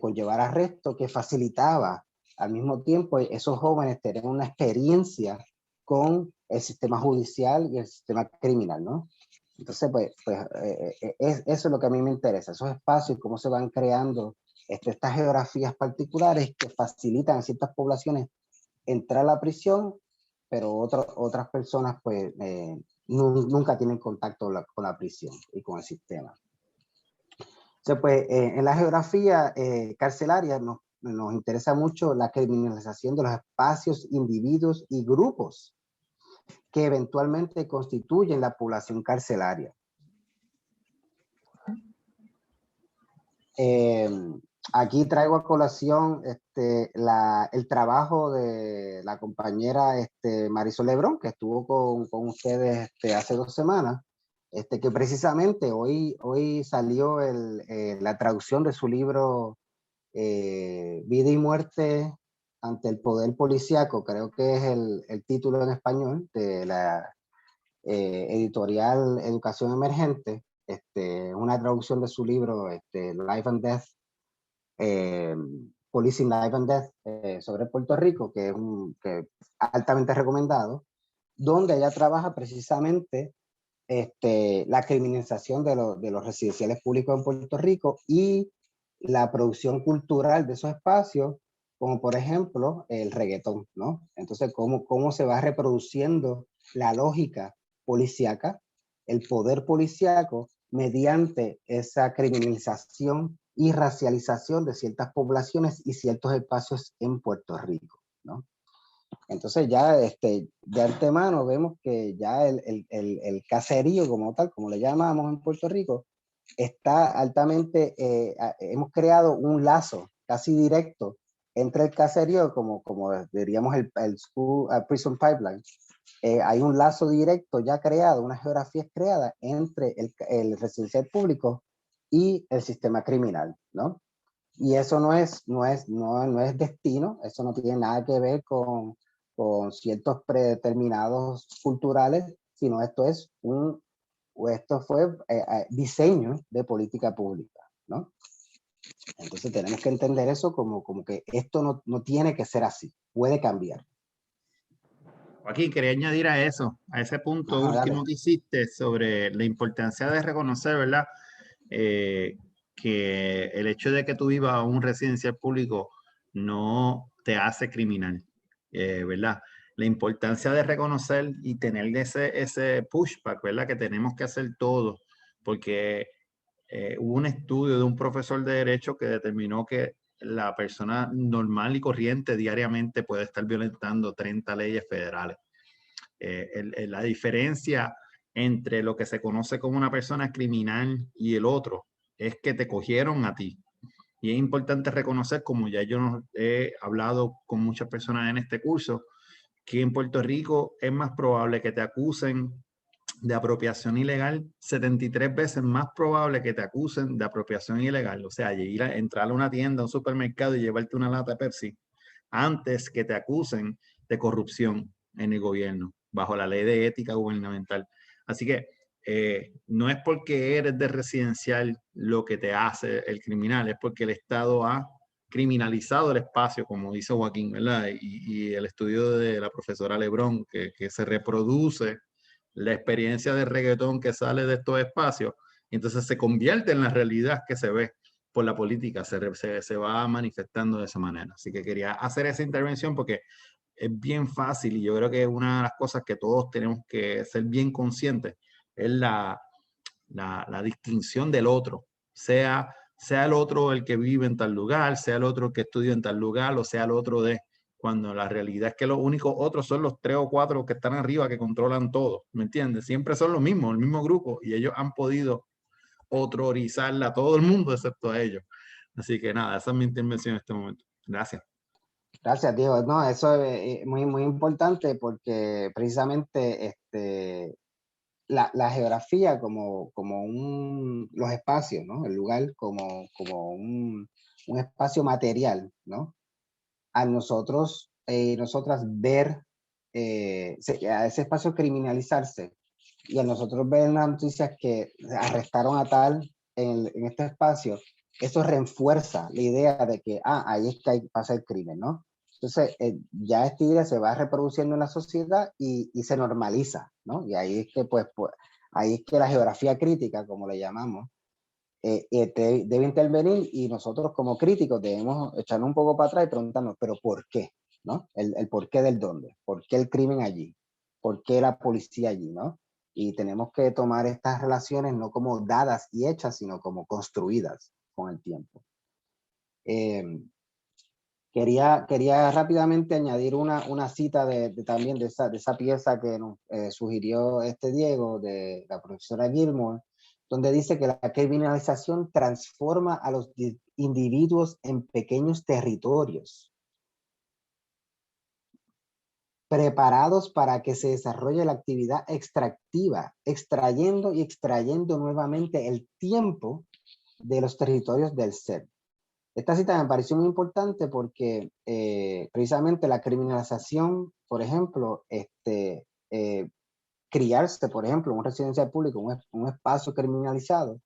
conllevar arresto, que facilitaba al mismo tiempo esos jóvenes tener una experiencia con el sistema judicial y el sistema criminal, ¿no? Entonces, eso es lo que a mí me interesa, esos espacios, cómo se van creando estas geografías particulares que facilitan a ciertas poblaciones entrar a la prisión, pero otras personas pues nunca tienen contacto con la prisión y con el sistema. Entonces, pues, en la geografía carcelaria nos interesa mucho la criminalización de los espacios, individuos y grupos que eventualmente constituyen la población carcelaria. Aquí traigo a colación el trabajo de la compañera Marisol Lebrón, que estuvo con ustedes hace 2 semanas, que precisamente hoy salió la traducción de su libro Vida y Muerte ante el Poder Policíaco, creo que es el título en español de la editorial Educación Emergente, una traducción de su libro Life and Death, Policing Life and Death, sobre Puerto Rico, que es altamente recomendado, donde ella trabaja precisamente la criminalización de los residenciales públicos en Puerto Rico y la producción cultural de esos espacios, como por ejemplo el reggaetón, ¿no? Entonces, cómo se va reproduciendo la lógica policíaca, el poder policíaco, mediante esa criminalización y racialización de ciertas poblaciones y ciertos espacios en Puerto Rico, ¿no? Entonces ya de antemano vemos que ya el caserío como tal, como le llamamos en Puerto Rico, está altamente, hemos creado un lazo casi directo entre el caserío, como diríamos el school, prison pipeline. Hay un lazo directo ya creado, una geografía creada entre el residencial público y el sistema criminal, ¿no? Y eso no es destino, eso no tiene nada que ver con ciertos predeterminados culturales, sino esto fue diseño de política pública, ¿no? Entonces tenemos que entender eso como que esto no tiene que ser así, puede cambiar. Joaquín, quería añadir a eso, a ese punto último Dale. que hiciste sobre la importancia de reconocer, ¿verdad? Que el hecho de que tú vivas a un residencial público no te hace criminal, ¿verdad? La importancia de reconocer y tener ese pushback, ¿verdad? Que tenemos que hacer todo, porque hubo un estudio de un profesor de Derecho que determinó que la persona normal y corriente diariamente puede estar violentando 30 leyes federales. La diferencia entre lo que se conoce como una persona criminal y el otro es que te cogieron a ti. Y es importante reconocer, como ya yo he hablado con muchas personas en este curso, que en Puerto Rico es más probable que te acusen de apropiación ilegal, 73 veces más probable que te acusen de apropiación ilegal. O sea, entrar a una tienda, a un supermercado y llevarte una lata de Pepsi, antes que te acusen de corrupción en el gobierno, bajo la ley de ética gubernamental. Así que no es porque eres de residencial lo que te hace el criminal, es porque el Estado ha criminalizado el espacio, como dice Joaquín, ¿verdad? Y el estudio de la profesora Lebrón, que se reproduce la experiencia de reggaetón que sale de estos espacios, y entonces se convierte en la realidad que se ve por la política, se va manifestando de esa manera. Así que quería hacer esa intervención porque es bien fácil y yo creo que una de las cosas que todos tenemos que ser bien conscientes es la distinción del otro, sea el otro el que vive en tal lugar, sea el otro que estudia en tal lugar, o sea el otro cuando la realidad es que los únicos otros son los 3 o 4 que están arriba que controlan todo, ¿me entiendes? Siempre son los mismos, el mismo grupo, y ellos han podido autorizarla a todo el mundo excepto a ellos. Así que nada, esa es mi intervención en este momento. Gracias. Gracias, Diego. No, eso es muy, muy importante porque precisamente la geografía como los espacios, ¿no? El lugar como un espacio material, ¿no? al nosotras ver a ese espacio criminalizarse, y a nosotros ver en las noticias que arrestaron a tal en este espacio, eso refuerza la idea de que, ahí es que pasa el crimen, ¿no? Entonces, ya esta idea se va reproduciendo en la sociedad y se normaliza, ¿no? Y ahí es que, ahí es que la geografía crítica, como le llamamos, debe intervenir, y nosotros como críticos debemos echarnos un poco para atrás y preguntarnos, ¿pero por qué? ¿No? El por qué del dónde, por qué el crimen allí, por qué la policía allí, ¿no? Y tenemos que tomar estas relaciones no como dadas y hechas, sino como construidas con el tiempo. Quería rápidamente añadir una cita también de esa pieza que nos sugirió Diego, de la profesora Gilmore, donde dice que la criminalización transforma a los individuos en pequeños territorios, preparados para que se desarrolle la actividad extractiva, extrayendo y extrayendo nuevamente el tiempo de los territorios del ser. Esta cita me pareció muy importante porque precisamente la criminalización, por ejemplo, criarse, por ejemplo, en un residencial público, un espacio criminalizado,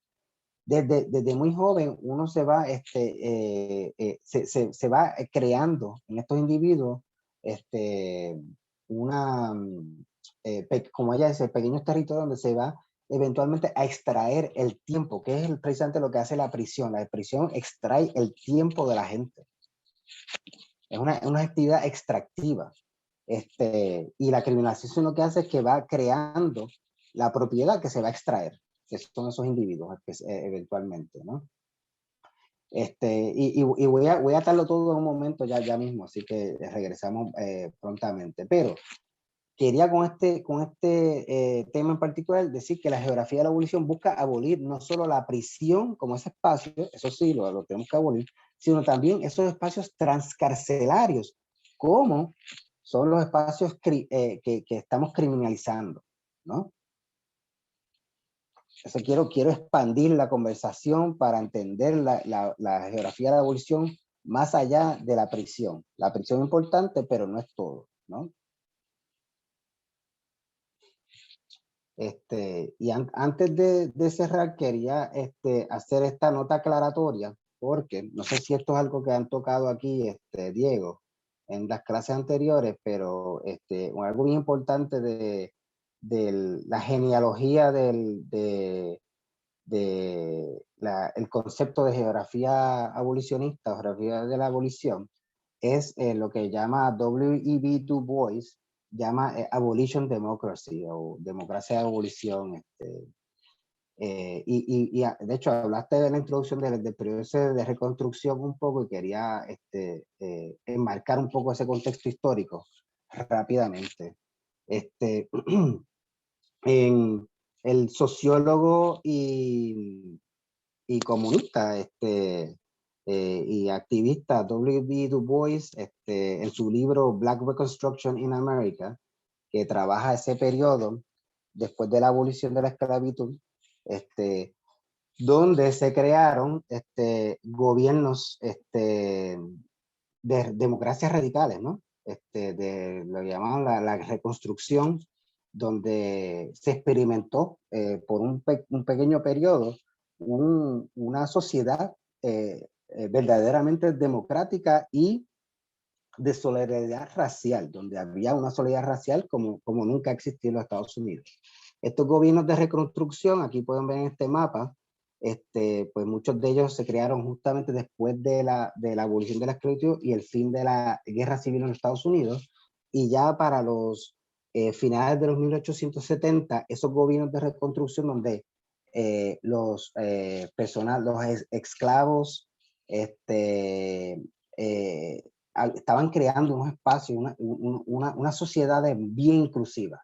desde muy joven uno se va, se va creando en estos individuos una, como ella dice, pequeños territorios donde se va eventualmente a extraer el tiempo, que es precisamente lo que hace la prisión. La prisión extrae el tiempo de la gente. Es una actividad extractiva. Y la criminalización lo que hace es que va creando la propiedad que se va a extraer, que son esos individuos eventualmente, ¿no? Y voy a atarlo todo en un momento ya mismo, así que regresamos prontamente. Pero quería con este tema en particular decir que la geografía de la abolición busca abolir no solo la prisión como ese espacio, eso sí, lo tenemos que abolir, sino también esos espacios transcarcelarios, como son los espacios que estamos criminalizando, ¿no? Entonces quiero expandir la conversación para entender la geografía de la abolición más allá de la prisión. La prisión es importante, pero no es todo, ¿no? Y antes de cerrar, quería hacer esta nota aclaratoria, porque no sé si esto es algo que han tocado aquí, Diego, en las clases anteriores, pero algo bien importante de la genealogía el concepto de geografía abolicionista, o geografía de la abolición, es lo que llama W.E.B. Du Bois, llama abolition democracy, o democracia de abolición. De hecho, hablaste de la introducción del periodo de reconstrucción un poco, y quería enmarcar un poco ese contexto histórico rápidamente. En el sociólogo y comunista y activista W.B. Du Bois, en su libro Black Reconstruction in America, que trabaja ese periodo después de la abolición de la esclavitud, donde se crearon gobiernos de democracias radicales, ¿no? De lo que llamaban la reconstrucción, donde se experimentó por un pequeño periodo una sociedad verdaderamente democrática y de solidaridad racial, donde había una solidaridad racial como nunca existió en los Estados Unidos. Estos gobiernos de reconstrucción, aquí pueden ver en este mapa, pues muchos de ellos se crearon justamente después de la abolición de la esclavitud y el fin de la guerra civil en los Estados Unidos, y ya para los finales de los 1870, esos gobiernos de reconstrucción donde los esclavos estaban creando unos espacios, una sociedad bien inclusiva,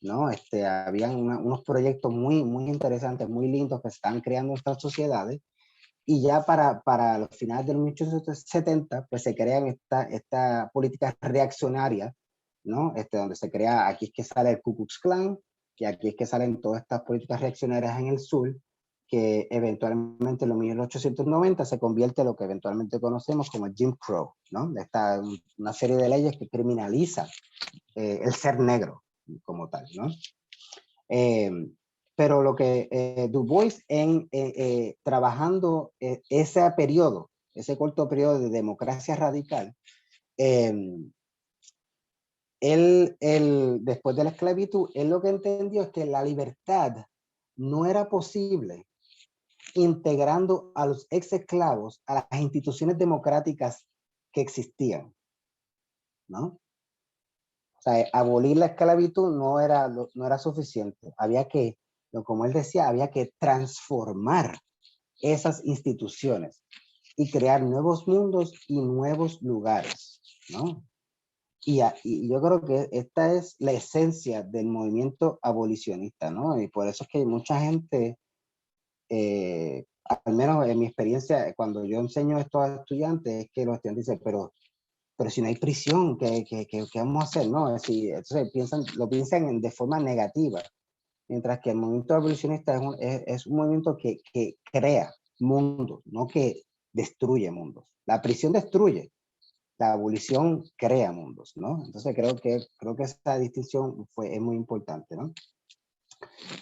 ¿no? Habían unos proyectos muy interesantes, muy lindos, que se estaban creando en estas sociedades, y ya para los finales de los 1870, pues se crean esta política reaccionaria, ¿no? Donde se crea, aquí es que sale el Ku Klux Klan, y aquí es que salen todas estas políticas reaccionarias en el sur, que eventualmente en los 1890 se convierte en lo que eventualmente conocemos como Jim Crow, ¿no? Una serie de leyes que criminaliza el ser negro como tal, ¿no? Pero lo que Du Bois trabajando ese periodo, ese corto periodo de democracia radical, después de la esclavitud, él lo que entendió es que la libertad no era posible integrando a los ex esclavos a las instituciones democráticas que existían, ¿no? O sea, abolir la esclavitud no era suficiente. Había que, como él decía, había que transformar esas instituciones y crear nuevos mundos y nuevos lugares, ¿no? Y yo creo que esta es la esencia del movimiento abolicionista, ¿no? Y por eso es que hay mucha gente, al menos en mi experiencia, cuando yo enseño esto a estudiantes, es que los estudiantes dicen, pero si no hay prisión, ¿qué vamos a hacer? ¿No? Entonces lo piensan de forma negativa, mientras que el movimiento abolicionista es un movimiento que crea mundos, no que destruye mundos. La prisión destruye, la abolición crea mundos, ¿no? Entonces creo que esa distinción es muy importante, ¿no?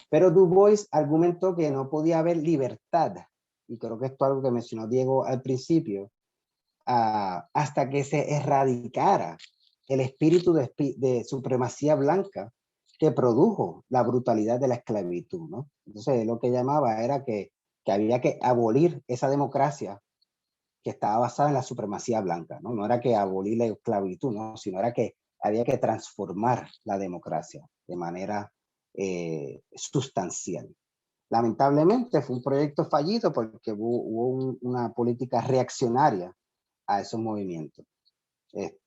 Pero Du Bois argumentó que no podía haber libertad, y creo que esto es algo que mencionó Diego al principio, hasta que se erradicara el espíritu de supremacía blanca que produjo la brutalidad de la esclavitud, ¿no? Entonces lo que llamaba era que había que abolir esa democracia que estaba basada en la supremacía blanca, ¿no? No era que abolir la esclavitud, ¿no? Sino era que había que transformar la democracia de manera sustancial. Lamentablemente fue un proyecto fallido porque hubo una política reaccionaria a esos movimientos, que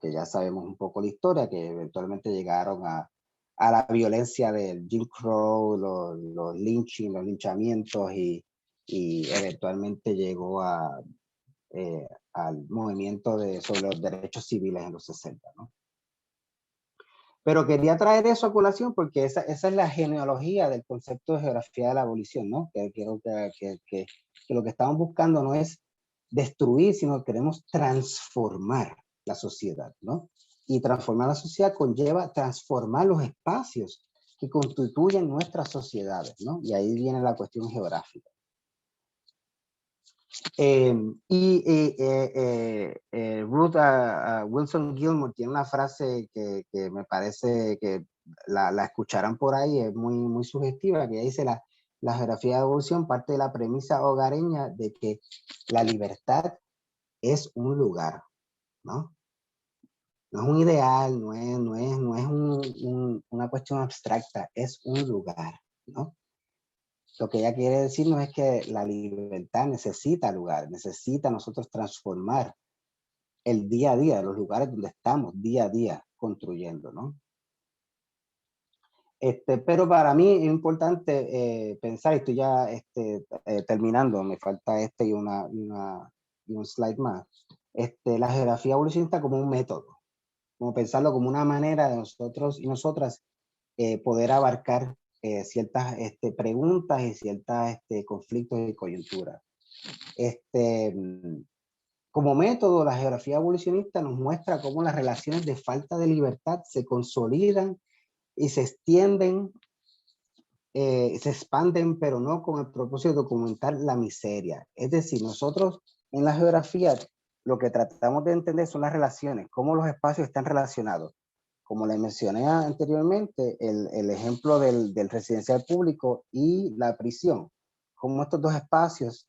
ya sabemos un poco la historia, que eventualmente llegaron a la violencia del Jim Crow, los linchamientos y eventualmente llegó al movimiento sobre los derechos civiles en los 60, ¿no? Pero quería traer eso a colación porque esa es la genealogía del concepto de geografía de la abolición, ¿no? Que lo que estamos buscando no es destruir, sino que queremos transformar la sociedad, ¿no? Y transformar la sociedad conlleva transformar los espacios que constituyen nuestras sociedades, ¿no? Y ahí viene la cuestión geográfica. Ruth Wilson Gilmore tiene una frase que me parece que la escucharán por ahí, es muy, muy sugestiva, que dice la geografía de evolución parte de la premisa hogareña de que la libertad es un lugar, ¿no? No es un ideal, no es una cuestión abstracta, es un lugar, ¿no? Lo que ella quiere decirnos es que la libertad necesita lugar, necesita nosotros transformar el día a día, los lugares donde estamos día a día construyendo, ¿no? Pero para mí es importante pensar, y estoy ya terminando, me falta y un slide más, la geografía evolucionista como un método, como pensarlo como una manera de nosotros y nosotras poder abarcar ciertas preguntas y ciertos conflictos y coyunturas. Como método, la geografía evolucionista nos muestra cómo las relaciones de falta de libertad se consolidan y se extienden, se expanden, pero no con el propósito de documentar la miseria. Es decir, nosotros en la geografía lo que tratamos de entender son las relaciones, cómo los espacios están relacionados. Como les mencioné anteriormente, el ejemplo del residencial público y la prisión, cómo estos dos espacios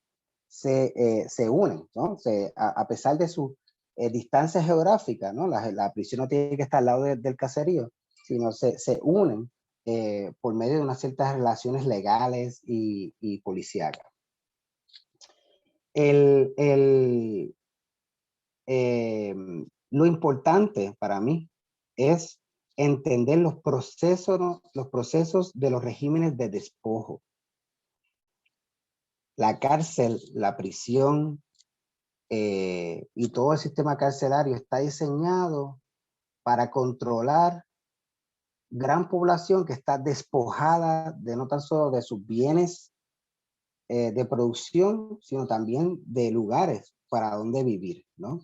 se unen, ¿no? A pesar de su distancia geográfica, ¿no? La prisión no tiene que estar al lado del caserío, sino se unen por medio de unas ciertas relaciones legales y policíacas. Lo importante para mí es entender los procesos de los regímenes de despojo. La cárcel, la prisión y todo el sistema carcelario está diseñado para controlar gran población que está despojada de no tan solo de sus bienes de producción, sino también de lugares para donde vivir, ¿no?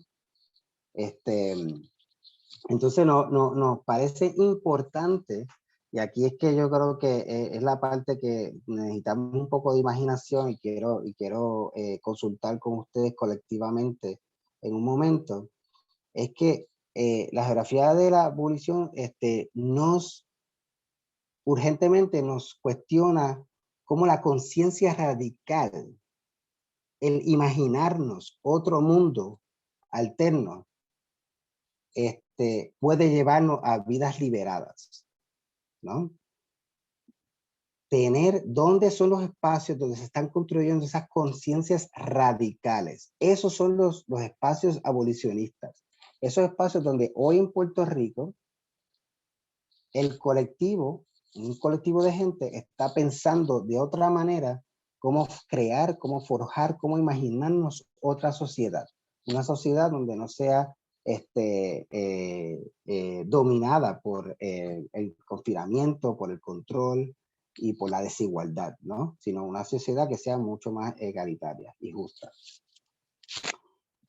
Entonces nos parece importante, y aquí es que yo creo que es la parte que necesitamos un poco de imaginación y quiero consultar con ustedes colectivamente en un momento, es que la geografía de la abolición urgentemente nos cuestiona cómo la conciencia radical, el imaginarnos otro mundo alterno, puede llevarnos a vidas liberadas, ¿no? Tener dónde son los espacios donde se están construyendo esas conciencias radicales. Esos son los espacios abolicionistas. Esos espacios donde hoy en Puerto Rico el colectivo, un colectivo de gente está pensando de otra manera cómo crear, cómo forjar, cómo imaginarnos otra sociedad. Una sociedad donde no sea dominada por el confinamiento, por el control y por la desigualdad, ¿no? Sino una sociedad que sea mucho más egalitaria y justa.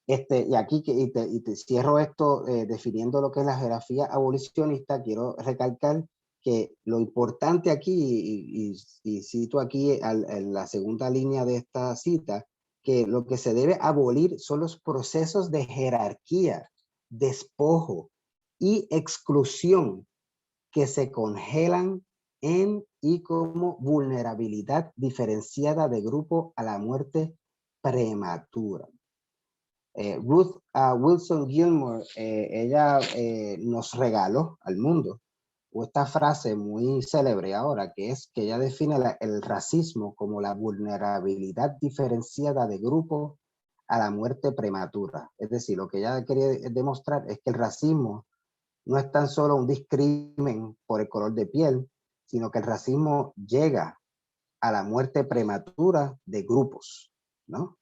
Y aquí te cierro esto definiendo lo que es la geografía abolicionista. Quiero recalcar que lo importante aquí, y cito aquí en la segunda línea de esta cita, que lo que se debe abolir son los procesos de jerarquía, despojo y exclusión que se congelan en y como vulnerabilidad diferenciada de grupo a la muerte prematura. Ruth Wilson Gilmore, ella nos regaló al mundo esta frase muy célebre ahora, que es que ella define el racismo como la vulnerabilidad diferenciada de grupo a la muerte prematura. Es decir, lo que ella quería demostrar es que el racismo no es tan solo un discrimen por el color de piel, sino que el racismo llega a la muerte prematura de grupos, ¿no?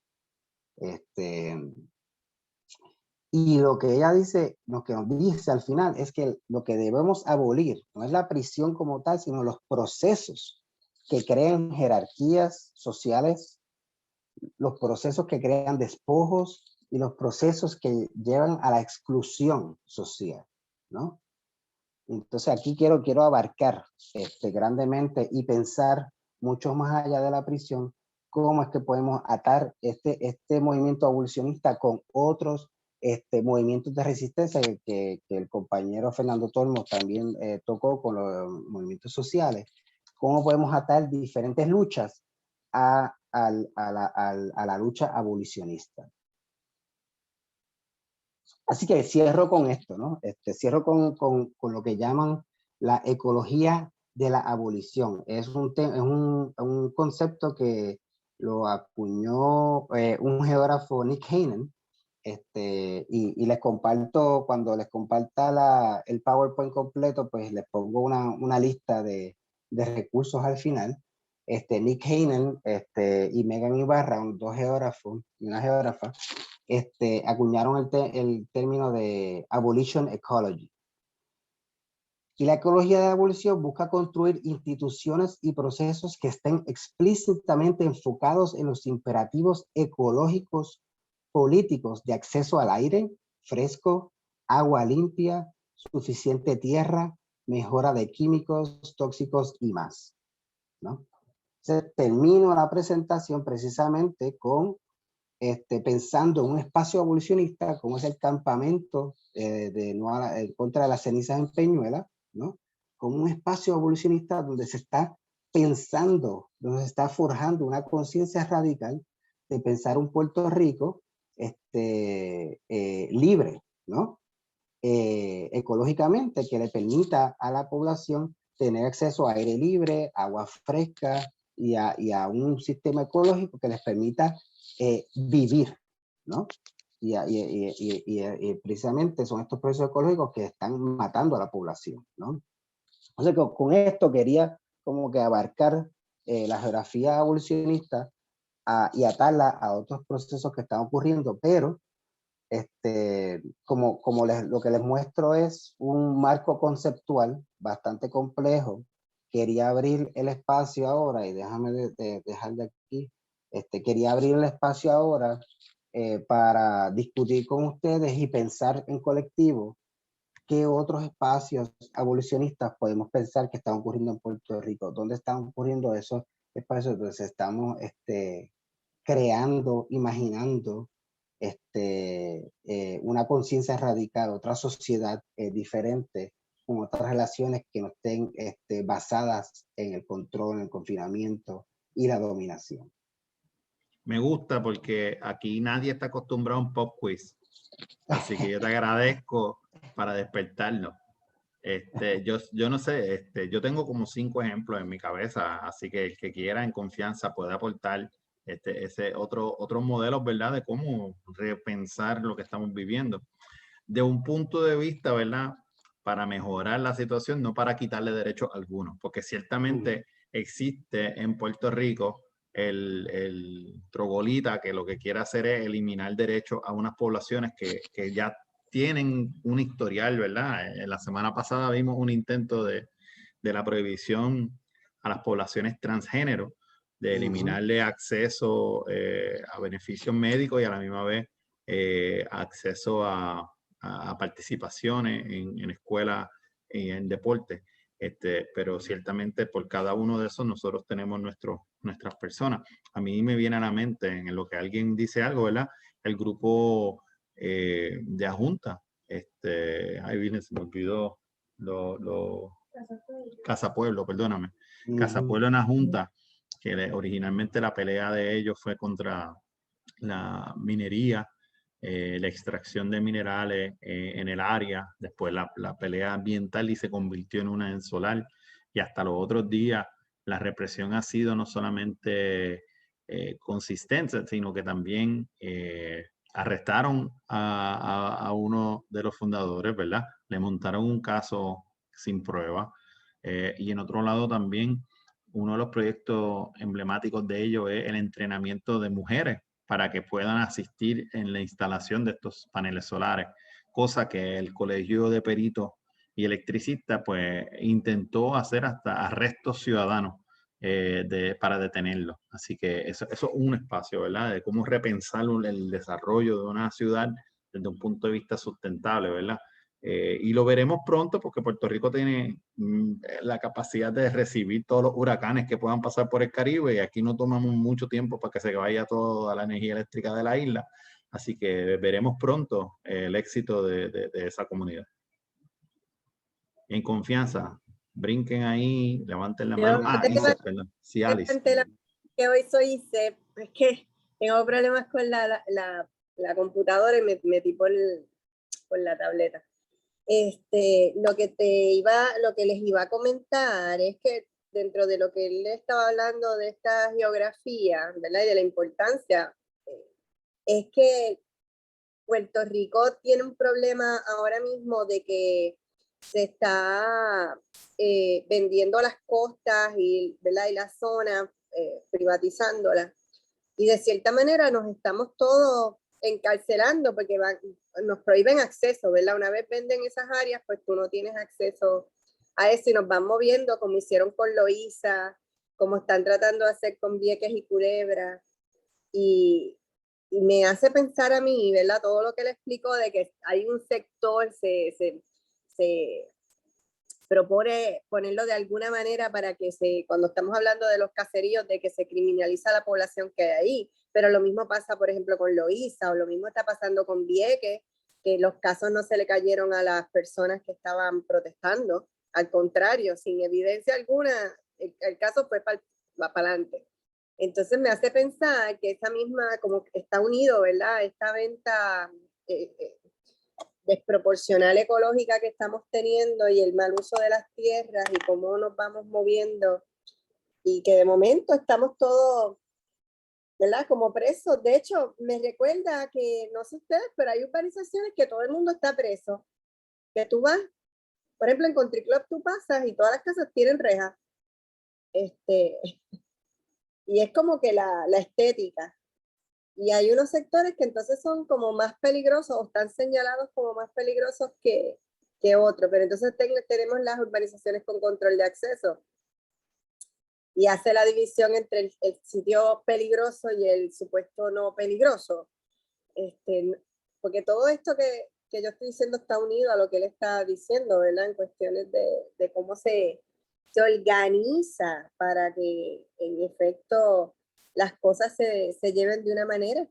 Y lo que ella dice, lo que nos dice al final es que lo que debemos abolir no es la prisión como tal, sino los procesos que crean jerarquías sociales, los procesos que crean despojos y los procesos que llevan a la exclusión social, ¿no? Entonces aquí quiero abarcar grandemente y pensar mucho más allá de la prisión, cómo es que podemos atar este movimiento abolicionista con otros movimientos de resistencia que el compañero Fernando Tormo también tocó con los movimientos sociales. Cómo podemos atar diferentes luchas a la lucha abolicionista. Así que cierro con esto, ¿no? Cierro con lo que llaman la ecología de la abolición. Es un concepto que lo acuñó un geógrafo, Nick Hannan, y les comparto, cuando les comparta el PowerPoint completo, pues les pongo una lista de recursos al final. Nick Hannan y Megan Ibarra, dos geógrafos y una geógrafa, acuñaron el término de abolition ecology. Y la ecología de la abolición busca construir instituciones y procesos que estén explícitamente enfocados en los imperativos ecológicos políticos de acceso al aire fresco, agua limpia, suficiente tierra, mejora de químicos tóxicos y más, ¿no? Entonces, termino la presentación precisamente con pensando en un espacio abolicionista como es el campamento contra las cenizas en Peñuela, ¿no? Como un espacio abolicionista donde se está pensando, donde se está forjando una conciencia radical de pensar un Puerto Rico libre, ¿no? Ecológicamente, que le permita a la población tener acceso a aire libre, agua fresca y a un sistema ecológico que les permita vivir, ¿no? Y precisamente son estos procesos ecológicos que están matando a la población, ¿no? Entonces, con esto quería como que abarcar la geografía abolicionista y atarla a otros procesos que están ocurriendo, pero lo que les muestro es un marco conceptual bastante complejo. Quería abrir el espacio ahora y déjame dejar de aquí Quería abrir el espacio ahora para discutir con ustedes y pensar en colectivo qué otros espacios abolicionistas podemos pensar que están ocurriendo en Puerto Rico, dónde están ocurriendo esos espacios. Entonces estamos creando, imaginando una conciencia radical, otra sociedad diferente, con otras relaciones que no estén basadas en el control, en el confinamiento y la dominación. Me gusta porque aquí nadie está acostumbrado a un pop quiz. Así que yo te agradezco para despertarlo. Yo no sé, yo tengo como 5 ejemplos en mi cabeza, así que el que quiera en confianza puede aportar ese otros modelos, ¿verdad? De cómo repensar lo que estamos viviendo. De un punto de vista, ¿verdad? Para mejorar la situación, no para quitarle derechos a algunos, porque ciertamente existe en Puerto Rico el troglodita que lo que quiere hacer es eliminar derechos a unas poblaciones que ya tienen un historial, ¿verdad? La semana pasada vimos un intento de la prohibición a las poblaciones transgénero, de eliminarle acceso a beneficios médicos y a la misma vez acceso a participaciones en escuelas y en deporte. Pero ciertamente por cada uno de esos nosotros tenemos nuestras personas. A mí me viene a la mente en lo que alguien dice algo, ¿verdad? El grupo de Ajunta. Ahí viene, se me olvidó Casa Pueblo, perdóname. Casa Pueblo en Ajunta, que originalmente la pelea de ellos fue contra la minería, la extracción de minerales en el área, después la pelea ambiental y se convirtió en una en solar. Y hasta los otros días la represión ha sido no solamente consistente, sino que también arrestaron a uno de los fundadores, ¿verdad? Le montaron un caso sin prueba. Y en otro lado también, uno de los proyectos emblemáticos de ellos es el entrenamiento de mujeres para que puedan asistir en la instalación de estos paneles solares, cosa que el Colegio de Peritos y Electricistas pues intentó hacer hasta arrestos ciudadanos para detenerlo. Así que eso es un espacio, ¿verdad? De cómo repensar el desarrollo de una ciudad desde un punto de vista sustentable, ¿verdad? Y lo veremos pronto porque Puerto Rico tiene la capacidad de recibir todos los huracanes que puedan pasar por el Caribe y aquí no tomamos mucho tiempo para que se vaya toda la energía eléctrica de la isla. Así que veremos pronto el éxito de esa comunidad. En confianza, brinquen ahí, levanten la mano. Isis, perdón. Sí, Alice. Que hoy soy Isis, es que tengo problemas con la computadora y me metí por la tableta. Lo que les iba a comentar es que dentro de lo que él estaba hablando de esta geografía, ¿verdad? Y de la importancia, es que Puerto Rico tiene un problema ahora mismo de que se está vendiendo las costas ¿verdad? Y la zona, privatizándolas. Y de cierta manera nos estamos todos encarcelando porque nos prohíben acceso, ¿verdad? Una vez venden esas áreas, pues tú no tienes acceso a eso y nos van moviendo como hicieron con Loíza, como están tratando de hacer con Vieques y Culebra. Y me hace pensar a mí, ¿verdad? Todo lo que le explico de que hay un sector, se propone ponerlo de alguna manera para que cuando estamos hablando de los caseríos, de que se criminaliza la población que hay ahí, pero lo mismo pasa, por ejemplo, con Loíza, o lo mismo está pasando con Vieques, que los casos no se le cayeron a las personas que estaban protestando, al contrario, sin evidencia alguna, el caso fue va para adelante. Entonces me hace pensar que esa misma, como está unido, ¿verdad? Esta venta desproporcional ecológica que estamos teniendo y el mal uso de las tierras y cómo nos vamos moviendo y que de momento estamos todos, ¿verdad? Como presos. De hecho, me recuerda que, no sé ustedes, pero hay urbanizaciones que todo el mundo está preso. Que tú vas, por ejemplo, en Country Club tú pasas y todas las casas tienen rejas. Y es como que la estética. Y hay unos sectores que entonces son como más peligrosos o están señalados como más peligrosos que otros. Pero entonces tenemos las urbanizaciones con control de acceso. y hace la división entre el sitio peligroso y el supuesto no peligroso. Porque todo esto que yo estoy diciendo está unido a lo que él está diciendo, ¿verdad? En cuestiones de cómo se organiza para que en efecto las cosas se lleven de una manera.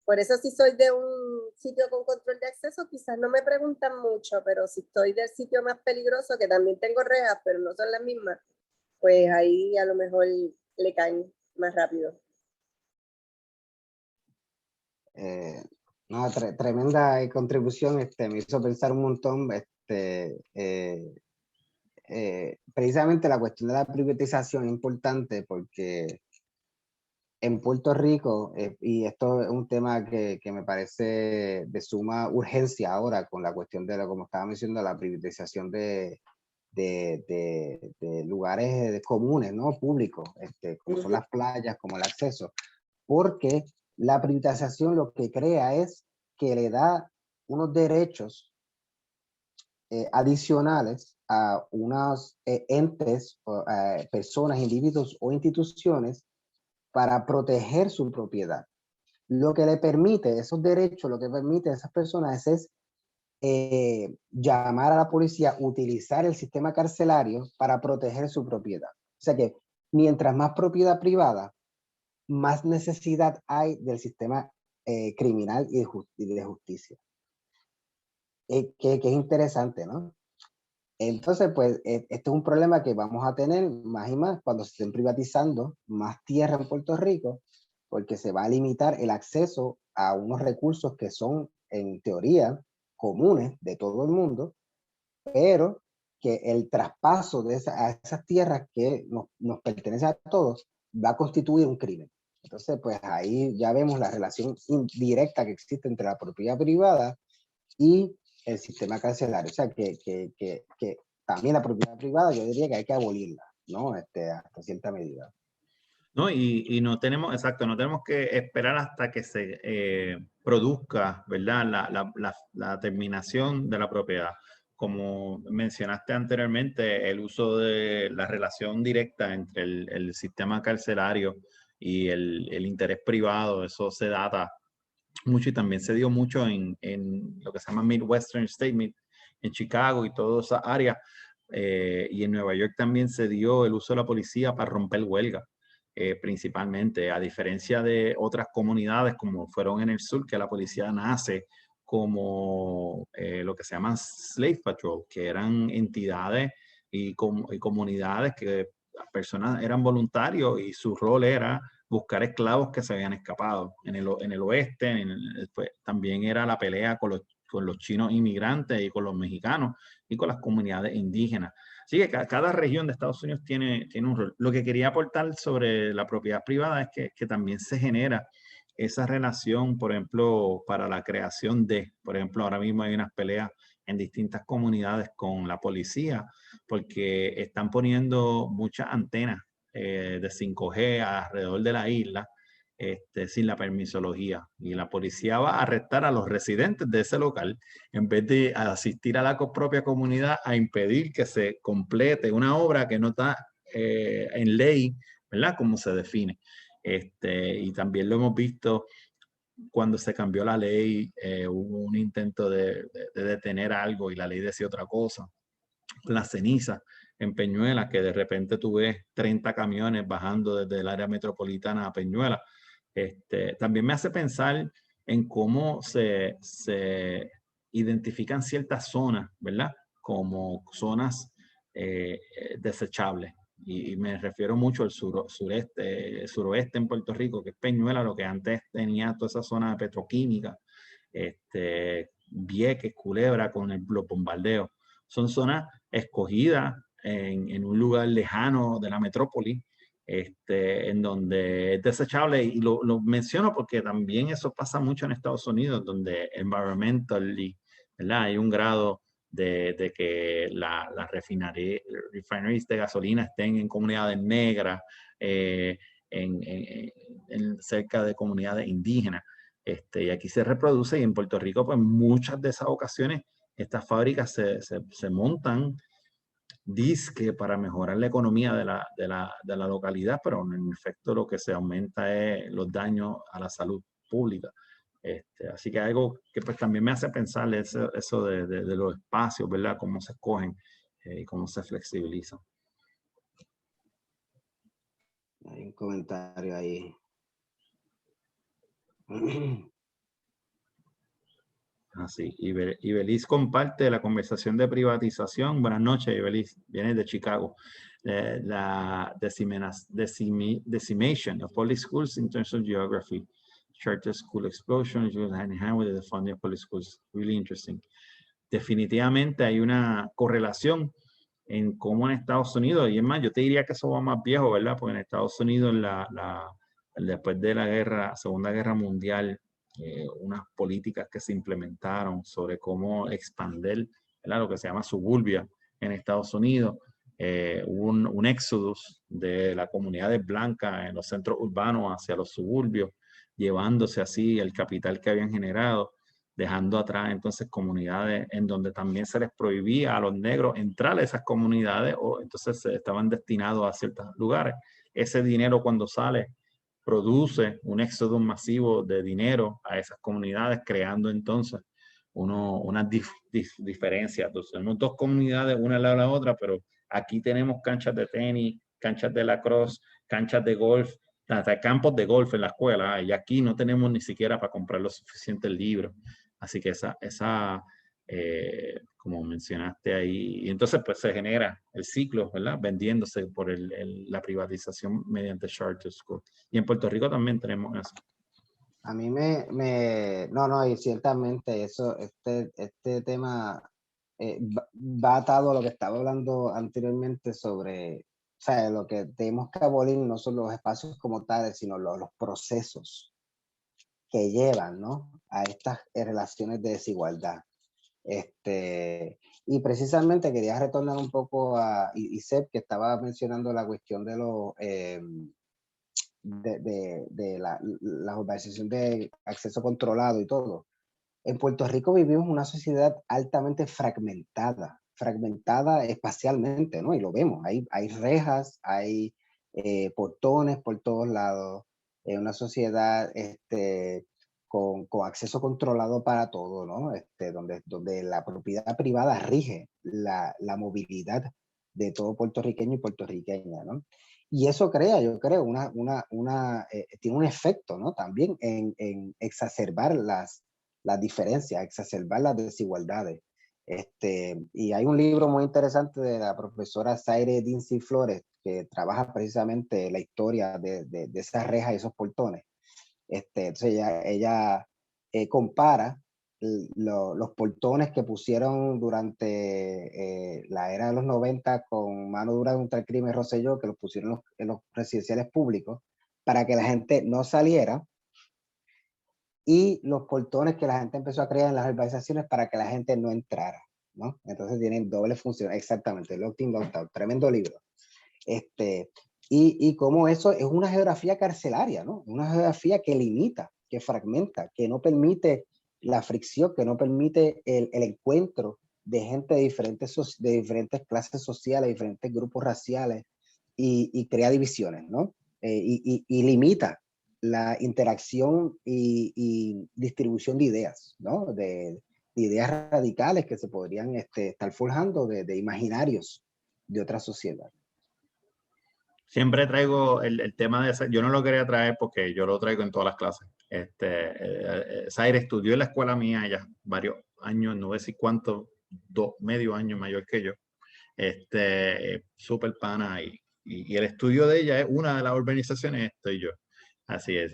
Por eso si soy de un sitio con control de acceso, quizás no me preguntan mucho, pero si estoy del sitio más peligroso, que también tengo rejas, pero no son las mismas, pues ahí a lo mejor le caen más rápido. No, tremenda contribución, me hizo pensar un montón, precisamente la cuestión de la privatización es importante porque en Puerto Rico, y esto es un tema que me parece de suma urgencia ahora con la cuestión de, como estaba mencionando, la privatización de lugares comunes, ¿no? Públicos, como son las playas, como el acceso, porque la privatización lo que crea es que le da unos derechos adicionales a unos entes, personas, individuos o instituciones para proteger su propiedad. Lo que le permite, esos derechos, lo que permite a esas personas es llamar a la policía, utilizar el sistema carcelario para proteger su propiedad. O sea que mientras más propiedad privada, más necesidad hay del sistema criminal y de justicia. Que es interesante, ¿no? Entonces, pues, esto es un problema que vamos a tener más y más cuando se estén privatizando más tierra en Puerto Rico, porque se va a limitar el acceso a unos recursos que son, en teoría, comunes de todo el mundo, pero que el traspaso de a esas tierras que nos pertenecen a todos va a constituir un crimen. Entonces, pues ahí ya vemos la relación indirecta que existe entre la propiedad privada y el sistema carcelario. O sea, que también la propiedad privada yo diría que hay que abolirla, ¿no? Hasta cierta medida. No, y no tenemos, exacto, no tenemos que esperar hasta que se produzca, ¿verdad? La terminación de la propiedad. Como mencionaste anteriormente, el uso de la relación directa entre el sistema carcelario y el interés privado, eso se data mucho y también se dio mucho en lo que se llama Midwestern State, en Chicago y todas esas áreas. Y en Nueva York también se dio el uso de la policía para romper huelga. Principalmente, a diferencia de otras comunidades como fueron en el sur, que la policía nace como lo que se llama Slave Patrol, que eran entidades y comunidades que las personas eran voluntarios y su rol era buscar esclavos que se habían escapado. En el oeste pues, también era la pelea con los chinos inmigrantes y con los mexicanos y con las comunidades indígenas. Así que cada región de Estados Unidos tiene un rol. Lo que quería aportar sobre la propiedad privada es que también se genera esa relación, por ejemplo, para la creación por ejemplo, ahora mismo hay unas peleas en distintas comunidades con la policía porque están poniendo muchas antenas de 5G alrededor de la isla sin la permisología. Y la policía va a arrestar a los residentes de ese local en vez de asistir a la propia comunidad a impedir que se complete una obra que no está en ley, ¿verdad? Como se define. Y también lo hemos visto cuando se cambió la ley, hubo un intento de detener algo y la ley decía otra cosa. La ceniza en Peñuela, que de repente tú ves 30 camiones bajando desde el área metropolitana a Peñuela. También me hace pensar en cómo se identifican ciertas zonas, ¿verdad? Como zonas desechables. Y me refiero mucho al suroeste en Puerto Rico, que es Peñuela, lo que antes tenía toda esa zona de petroquímica, Vieques, Culebra, con los bombardeos. Son zonas escogidas en un lugar lejano de la metrópoli, en donde es desechable, y lo menciono porque también eso pasa mucho en Estados Unidos, donde environmentally, ¿verdad? Hay un grado de que las refineries de gasolina estén en comunidades negras, cerca de comunidades indígenas. Y aquí se reproduce, y en Puerto Rico, pues muchas de esas ocasiones, estas fábricas se montan disque para mejorar la economía de la localidad, pero en efecto lo que se aumenta es los daños a la salud pública. Así que algo que pues también me hace pensar eso de los espacios, ¿verdad? Cómo se escogen y cómo se flexibilizan. Hay un comentario ahí. Así, Ibeliz comparte la conversación de privatización. Buenas noches, Ibeliz, viene de Chicago. La decimation of public schools in terms of geography, charter school explosion, hand in hand with the funding of public schools. Really interesting. Definitivamente hay una correlación en cómo en Estados Unidos, y es más, yo te diría que eso va más viejo, ¿verdad? Porque en Estados Unidos, después de la Segunda Guerra Mundial, unas políticas que se implementaron sobre cómo expandir, ¿verdad? Lo que se llama suburbia en Estados Unidos. Hubo un éxodo de las comunidades blancas en los centros urbanos hacia los suburbios, llevándose así el capital que habían generado, dejando atrás entonces comunidades en donde también se les prohibía a los negros entrar a esas comunidades, o entonces estaban destinados a ciertos lugares. Ese dinero, cuando sale, produce un éxodo masivo de dinero a esas comunidades, creando entonces unas diferencias. Entonces, tenemos dos comunidades, una al lado de la otra, pero aquí tenemos canchas de tenis, canchas de lacrosse, canchas de golf, hasta campos de golf en la escuela, y aquí no tenemos ni siquiera para comprar los suficientes libros. Así que como mencionaste ahí, y entonces pues se genera el ciclo, ¿verdad? Vendiéndose por la privatización mediante charter school. Y en Puerto Rico también tenemos eso. A mí no, y ciertamente eso, este tema va atado a lo que estaba hablando anteriormente sobre, o sea, lo que tenemos que abolir no son los espacios como tales, sino los procesos que llevan, ¿no? A estas relaciones de desigualdad. Y precisamente quería retornar un poco a Isep, que estaba mencionando la cuestión de los la urbanización de acceso controlado y todo. En Puerto Rico vivimos una sociedad altamente fragmentada espacialmente, ¿no? Y lo vemos, hay rejas, hay portones por todos lados, una sociedad con acceso controlado para todo, ¿no? Donde la propiedad privada rige la movilidad de todo puertorriqueño y puertorriqueña, ¿no? Y eso crea, yo creo, tiene un efecto, ¿no? También en exacerbar las diferencias, exacerbar las desigualdades. Y hay un libro muy interesante de la profesora Zaire Dincy Flores, que trabaja precisamente la historia de esas rejas y esos portones. Entonces ella compara los portones que pusieron durante la era de los 90 con mano dura contra el crimen Rosselló, que los pusieron en los residenciales públicos para que la gente no saliera, y los portones que la gente empezó a crear en las urbanizaciones para que la gente no entrara, ¿no? Entonces tienen doble función, exactamente, Locked-in, Locked-out, tremendo libro. Y como eso es una geografía carcelaria, ¿no? Una geografía que limita, que fragmenta, que no permite la fricción, que no permite el encuentro de gente de diferentes clases sociales, diferentes grupos raciales, y crea divisiones, ¿no? Y limita la interacción y distribución de ideas, ¿no? De ideas radicales que se podrían estar forjando de imaginarios de otra sociedad. Siempre traigo el tema de ese, yo no lo quería traer porque yo lo traigo en todas las clases. Zaire estudió en la escuela mía ya varios años, no sé si cuánto, medio año mayor que yo. Súper pana, y el estudio de ella es una de las urbanizaciones, estoy yo. Así es,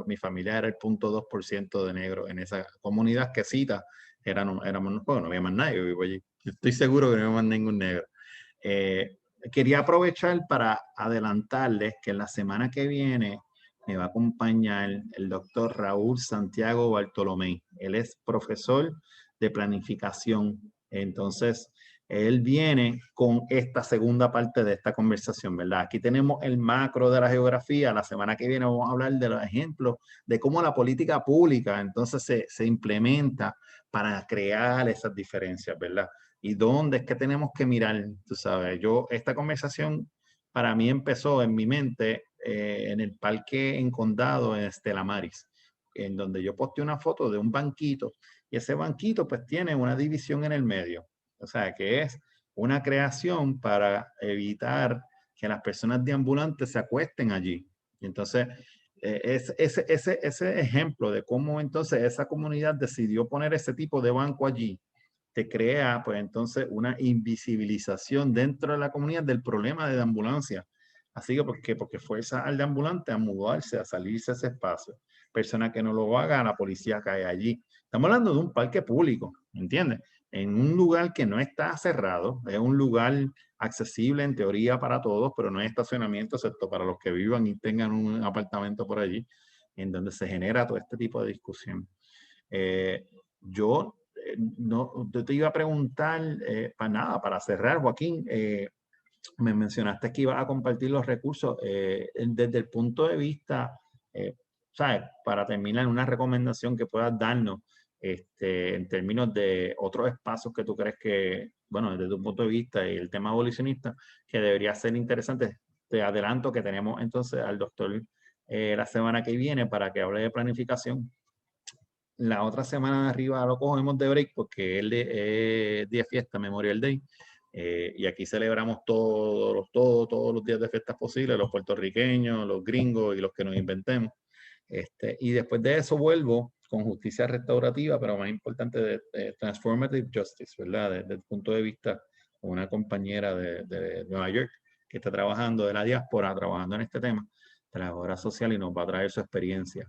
mi familia era el 0.2% de negro en esa comunidad que cita, éramos, bueno, no había más nadie, yo vivo allí. Estoy seguro que no había más ningún negro. Quería aprovechar para adelantarles que la semana que viene me va a acompañar el doctor Raúl Santiago Bartolomé. Él es profesor de planificación. Entonces, él viene con esta segunda parte de esta conversación, ¿verdad? Aquí tenemos el macro de la geografía. La semana que viene vamos a hablar de los ejemplos de cómo la política pública entonces se implementa para crear esas diferencias, ¿verdad? ¿Y dónde es que tenemos que mirar? Tú sabes, esta conversación para mí empezó en mi mente en el parque en Condado, en Estela Maris, en donde yo posté una foto de un banquito y ese banquito pues tiene una división en el medio. O sea, que es una creación para evitar que las personas deambulantes se acuesten allí. Y entonces, ese ejemplo de cómo entonces esa comunidad decidió poner ese tipo de banco allí, te crea pues entonces una invisibilización dentro de la comunidad del problema de ambulancia. Así que porque fuerza al ambulante a mudarse, a salirse de ese espacio. Persona que no lo haga, la policía cae allí. Estamos hablando de un parque público, ¿entiendes? En un lugar que no está cerrado, es un lugar accesible en teoría para todos, pero no hay estacionamiento excepto para los que vivan y tengan un apartamento por allí, en donde se genera todo este tipo de discusión. Yo no, yo te iba a preguntar, para nada, para cerrar, Joaquín, me mencionaste que ibas a compartir los recursos desde el punto de vista, ¿sabes? Para terminar, una recomendación que puedas darnos en términos de otros espacios que tú crees que, bueno, desde tu punto de vista y el tema abolicionista, que debería ser interesante. Te adelanto que tenemos entonces al doctor la semana que viene para que hable de planificación. La otra semana de arriba lo cogemos de break porque es día de fiesta, Memorial Day. Y aquí celebramos todos los días de fiestas posibles, los puertorriqueños, los gringos y los que nos inventemos. Y después de eso vuelvo con justicia restaurativa, pero más importante de transformative justice, ¿verdad? Desde el punto de vista de una compañera de Nueva York que está trabajando de la diáspora, trabajando en este tema trabajadora social y nos va a traer su experiencia.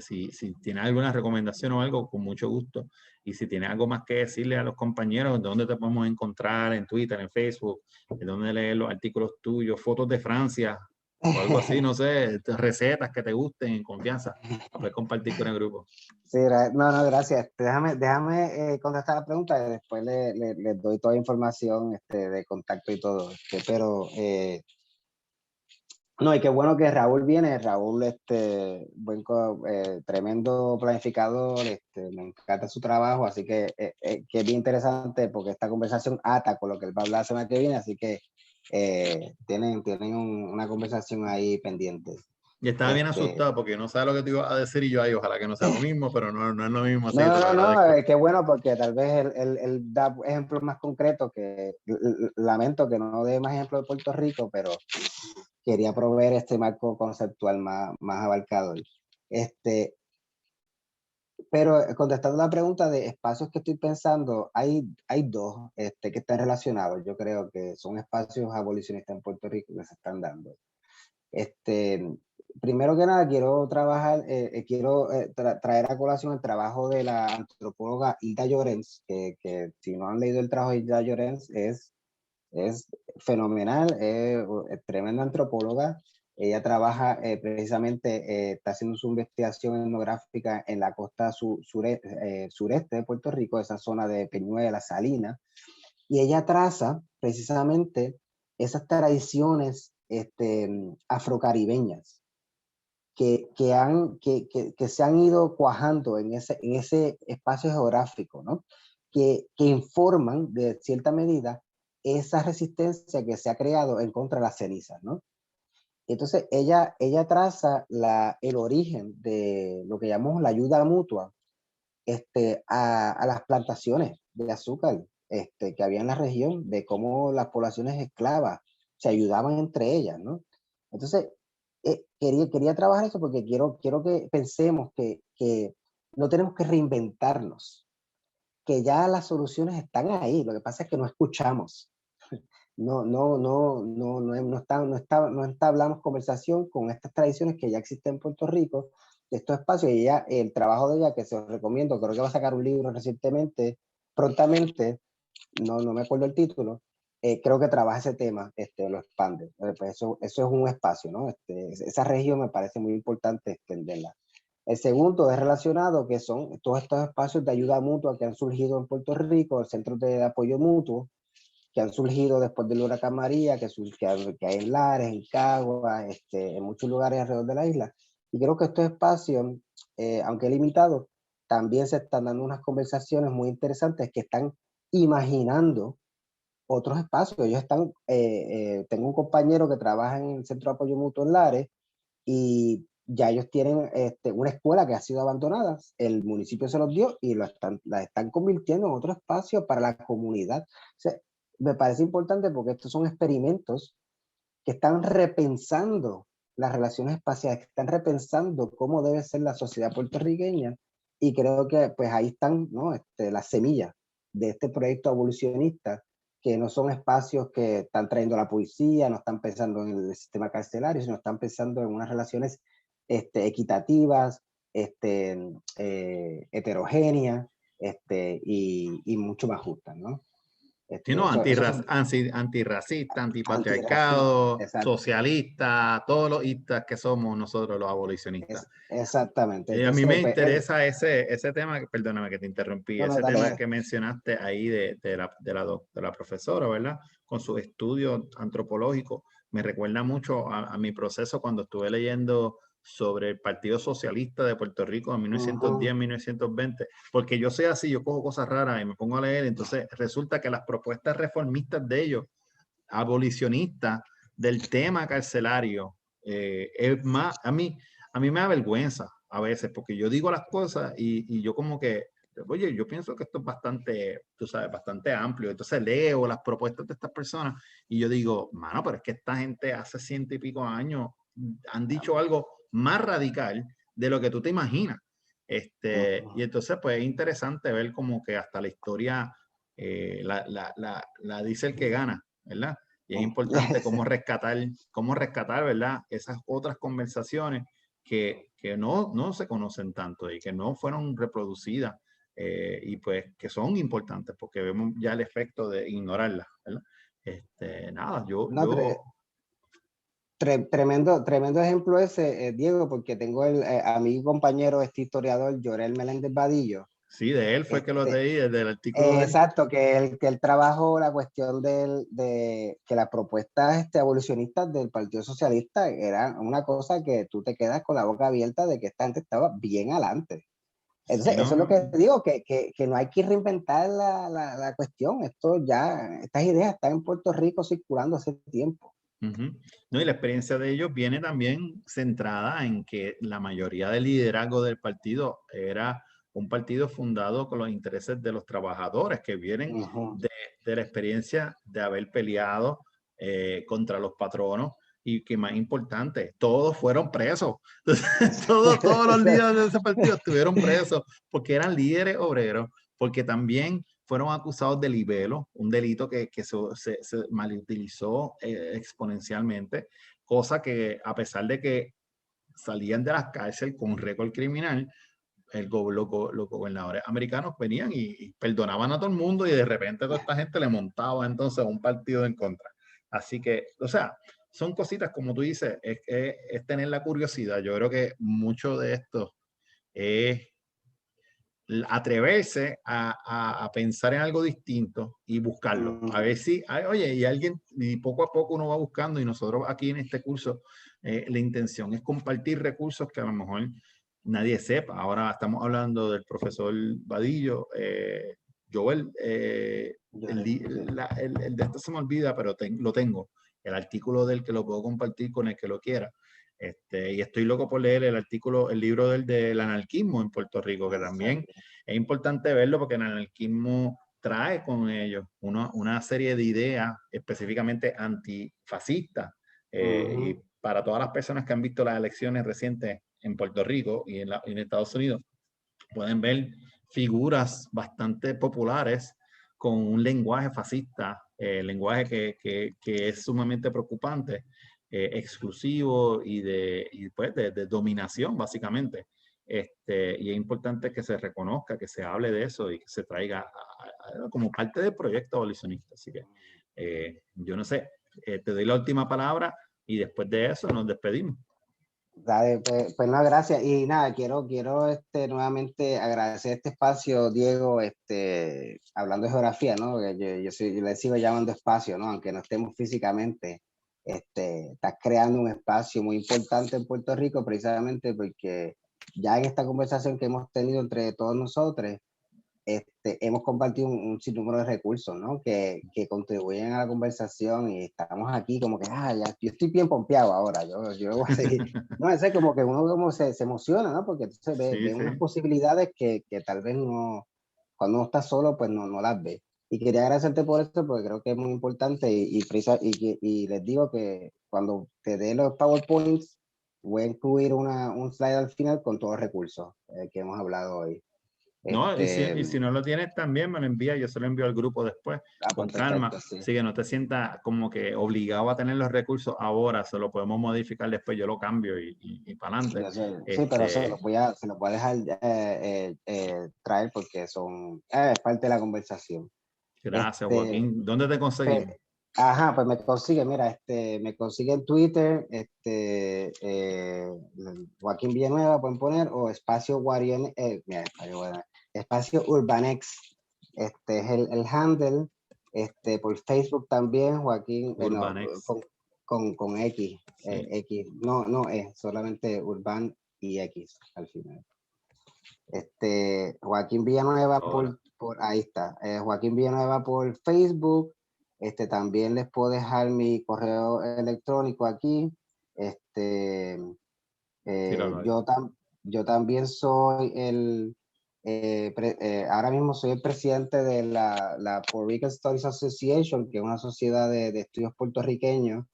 Si tiene alguna recomendación o algo, con mucho gusto. Y si tiene algo más que decirle a los compañeros, ¿dónde te podemos encontrar? En Twitter, en Facebook, ¿de dónde leer los artículos tuyos, fotos de Francia o algo así, no sé, recetas que te gusten en confianza, para poder compartir con el grupo? Sí, no, gracias. Déjame contestar la pregunta y después le doy toda la información de contacto y todo. Pero no, y qué bueno que Raúl viene. Raúl, tremendo planificador, me encanta su trabajo, así que es bien interesante porque esta conversación ata con lo que él va a hablar la semana que viene, así que tienen una conversación ahí pendiente. Y estaba bien asustado porque no sabe lo que te iba a decir y yo ahí, ojalá que no sea lo mismo, pero no es lo mismo, así que te lo agradezco. Qué bueno porque tal vez él da ejemplos más concretos que lamento que no dé más ejemplos de Puerto Rico, pero quería proveer este marco conceptual más abarcador. Pero contestando la pregunta de espacios que estoy pensando, hay dos que están relacionados. Yo creo que son espacios abolicionistas en Puerto Rico que se están dando. Primero que nada, quiero trabajar, traer a colación el trabajo de la antropóloga Hilda Llorens, que si no han leído el trabajo de Hilda Llorens, es fenomenal, es tremenda antropóloga. Ella trabaja precisamente, está haciendo su investigación etnográfica en la costa sureste de Puerto Rico, esa zona de Peñuelas, Salinas, y ella traza precisamente esas tradiciones afrocaribeñas que se han ido cuajando en ese espacio geográfico, ¿no? Que informan de cierta medida esa resistencia que se ha creado en contra de las cenizas, ¿no? Entonces ella traza el origen de lo que llamamos la ayuda mutua a las plantaciones de azúcar que había en la región, de cómo las poblaciones esclavas se ayudaban entre ellas, ¿no? Entonces, quería trabajar eso porque quiero que pensemos que no tenemos que reinventarnos, que ya las soluciones están ahí, lo que pasa es que no escuchamos. No entablamos conversación con estas tradiciones que ya existen en Puerto Rico, de estos espacios, y ella, el trabajo de ella, que se lo recomiendo, creo que va a sacar un libro recientemente, prontamente, no me acuerdo el título, creo que trabaja ese tema, lo expande. Pues eso es un espacio, ¿no? Esa región me parece muy importante extenderla. El segundo es relacionado, que son todos estos espacios de ayuda mutua que han surgido en Puerto Rico, el centro de apoyo mutuo, que han surgido después del huracán María, que hay en Lares, en Cagua, en muchos lugares alrededor de la isla. Y creo que estos espacios, aunque limitados, también se están dando unas conversaciones muy interesantes que están imaginando otros espacios. Ellos están, tengo un compañero que trabaja en el Centro de Apoyo Mutuo en Lares y ya ellos tienen una escuela que ha sido abandonada, el municipio se los dio y la están convirtiendo en otro espacio para la comunidad. O sea, me parece importante porque estos son experimentos que están repensando las relaciones espaciales, que están repensando cómo debe ser la sociedad puertorriqueña, y creo que pues ahí están, ¿no? Las semillas de este proyecto abolicionista, que no son espacios que están trayendo la policía, no están pensando en el sistema carcelario, sino están pensando en unas relaciones equitativas, heterogéneas, y mucho más justas, ¿no? Sí, no, Eso son antirracista, antirracistas, antipatriarcado, exacto. socialista, todos los istas que somos nosotros los abolicionistas. Exactamente. A mí me Entonces, pues, interesa ese tema, perdóname que te interrumpí, no, no, ese dale, tema dale. que mencionaste ahí de la profesora, ¿verdad? Con sus estudios antropológicos. Me recuerda mucho a mi proceso cuando estuve leyendo sobre el Partido Socialista de Puerto Rico en 1910, 1920, porque yo soy así, yo cojo cosas raras y me pongo a leer, entonces resulta que las propuestas reformistas de ellos, abolicionistas del tema carcelario, es más, a mí me da vergüenza a veces, porque yo digo las cosas y yo como que, oye, yo pienso que esto es bastante, tú sabes, bastante amplio. Entonces leo las propuestas de estas personas y yo digo, mano, pero es que esta gente hace 100 y pico años han dicho algo más radical de lo que tú te imaginas. Y entonces, pues es interesante ver como que hasta la historia la dice el que gana, ¿verdad? Y es importante cómo rescatar, ¿verdad? Esas otras conversaciones que no se conocen tanto y que no fueron reproducidas y pues que son importantes porque vemos ya el efecto de ignorarlas, ¿verdad? Nada, No, tremendo ejemplo ese, Diego, porque tengo a mi compañero, historiador, Llorel Meléndez Vadillo. Sí, de él fue que lo leí, desde el artículo de él. Exacto, que él trabajó la cuestión de que las propuestas abolicionistas del Partido Socialista eran una cosa que tú te quedas con la boca abierta de que esta gente estaba bien adelante. Sí, Entonces, eso es lo no, que digo, que no hay que reinventar la cuestión. Estas ideas están en Puerto Rico circulando hace tiempo. no, y la experiencia de ellos viene también centrada en que la mayoría del liderazgo del partido era un partido fundado con los intereses de los trabajadores que vienen de la experiencia de haber peleado contra los patronos y que más importante, todos fueron presos. Todos los líderes de ese partido estuvieron presos porque eran líderes obreros, porque también fueron acusados de libelo, un delito que se malutilizó exponencialmente, cosa que a pesar de que salían de las cárceles con récord criminal, los gobernadores americanos venían y perdonaban a todo el mundo y de repente toda esta gente le montaba entonces un partido en contra. Así que, o sea, son cositas como tú dices, es tener la curiosidad. Yo creo que mucho de esto es atreverse a pensar en algo distinto y buscarlo. A ver si, oye, y alguien, y poco a poco uno va buscando y nosotros aquí en este curso, la intención es compartir recursos que a lo mejor nadie sepa. Ahora estamos hablando del profesor Vadillo, Joel, el de esto se me olvida, pero lo tengo, el artículo del que lo puedo compartir con el que lo quiera. Y estoy loco por leer el libro del anarquismo en Puerto Rico, que también es importante verlo porque el anarquismo trae con ellos una serie de ideas específicamente antifascistas. Y para todas las personas que han visto las elecciones recientes en Puerto Rico y en Estados Unidos, pueden ver figuras bastante populares con un lenguaje fascista, lenguaje que es sumamente preocupante, exclusivo pues de dominación, básicamente. Y es importante que se reconozca, que se hable de eso y que se traiga como parte del proyecto abolicionista. Así que yo no sé, te doy la última palabra y después de eso nos despedimos. Dale, pues no, gracias. Y nada, quiero nuevamente agradecer este espacio, Diego, hablando de geografía, ¿no? Yo le sigo llamando espacio, ¿no? Aunque no estemos físicamente, estás creando un espacio muy importante en Puerto Rico, precisamente porque ya en esta conversación que hemos tenido entre todos nosotros, hemos compartido un sinnúmero de recursos, ¿no? Que contribuyen a la conversación y estamos aquí como que, ya, yo estoy bien pompeado ahora, yo voy a seguir. No, es como que uno como se emociona, ¿no? Porque entonces ve unas posibilidades que tal vez no, cuando uno está solo, pues no las ve. Y quería agradecerte por esto porque creo que es muy importante y les digo que cuando te dé los PowerPoints, voy a incluir un slide al final con todos los recursos que hemos hablado hoy. No, y si no lo tienes también, me lo envía, yo se lo envío al grupo después, con calma. Perfecto, sí. Así que no te sientas como que obligado a tener los recursos ahora, se lo podemos modificar después, yo lo cambio y para adelante. Sí, pero se lo voy a dejar traer porque es parte de la conversación. Gracias, Joaquín. ¿Dónde te conseguimos? Pues me consigue, mira, me consigue en Twitter, Joaquín Villanueva pueden poner, o Espacio Guarien, mira, Espacio Urbanex, es el handle, por Facebook también, Joaquín, Urbanex. con X, Sí. X, no solamente Urban y X al final. Joaquín Villanueva ahí está, Joaquín Villanueva por Facebook. También les puedo dejar mi correo electrónico aquí. Yo también soy ahora mismo soy el presidente de la Puerto Rican Studies Association, que es una sociedad de estudios puertorriqueños.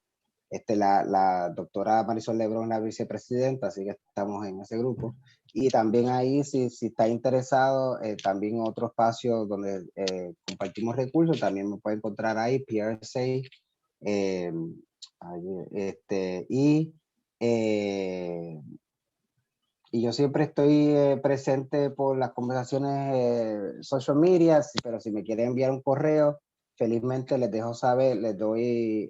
La doctora Marisol Lebrón es la vicepresidenta, así que estamos en ese grupo. Y también ahí, si está interesado, también otro espacio donde compartimos recursos, también me puede encontrar ahí, PRSA. Y yo siempre estoy presente por las conversaciones social media, pero si me quieren enviar un correo, felizmente les dejo saber, les doy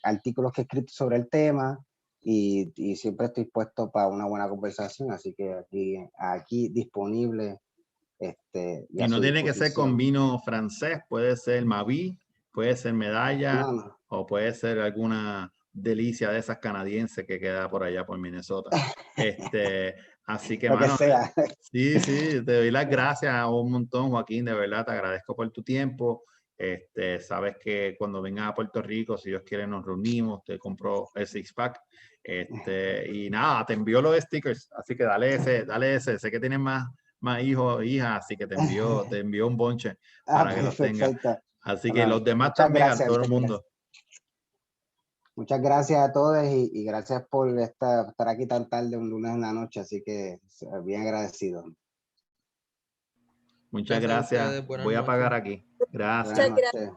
artículos que he escrito sobre el tema y siempre estoy puesto para una buena conversación, así que aquí disponible. Y no tiene que ser con vino francés, puede ser Mavi, puede ser medalla, o puede ser alguna delicia de esas canadienses que queda por allá por Minnesota. Así que, mano, sí, te doy las gracias un montón, Joaquín, de verdad, te agradezco por tu tiempo. Sabes que cuando vengas a Puerto Rico, si Dios quiere, nos reunimos, te compro el six-pack. Y nada, te envío los stickers, así que dale ese, sé que tienes más hijos o hijas, así que te envío un bonche para que los tengas. Así que los demás también, a todo el mundo. Muchas gracias a todos y gracias por estar aquí tan tarde un lunes en la noche, así que bien agradecido. Muchas gracias. Voy a apagar aquí. Gracias. Muchas gracias.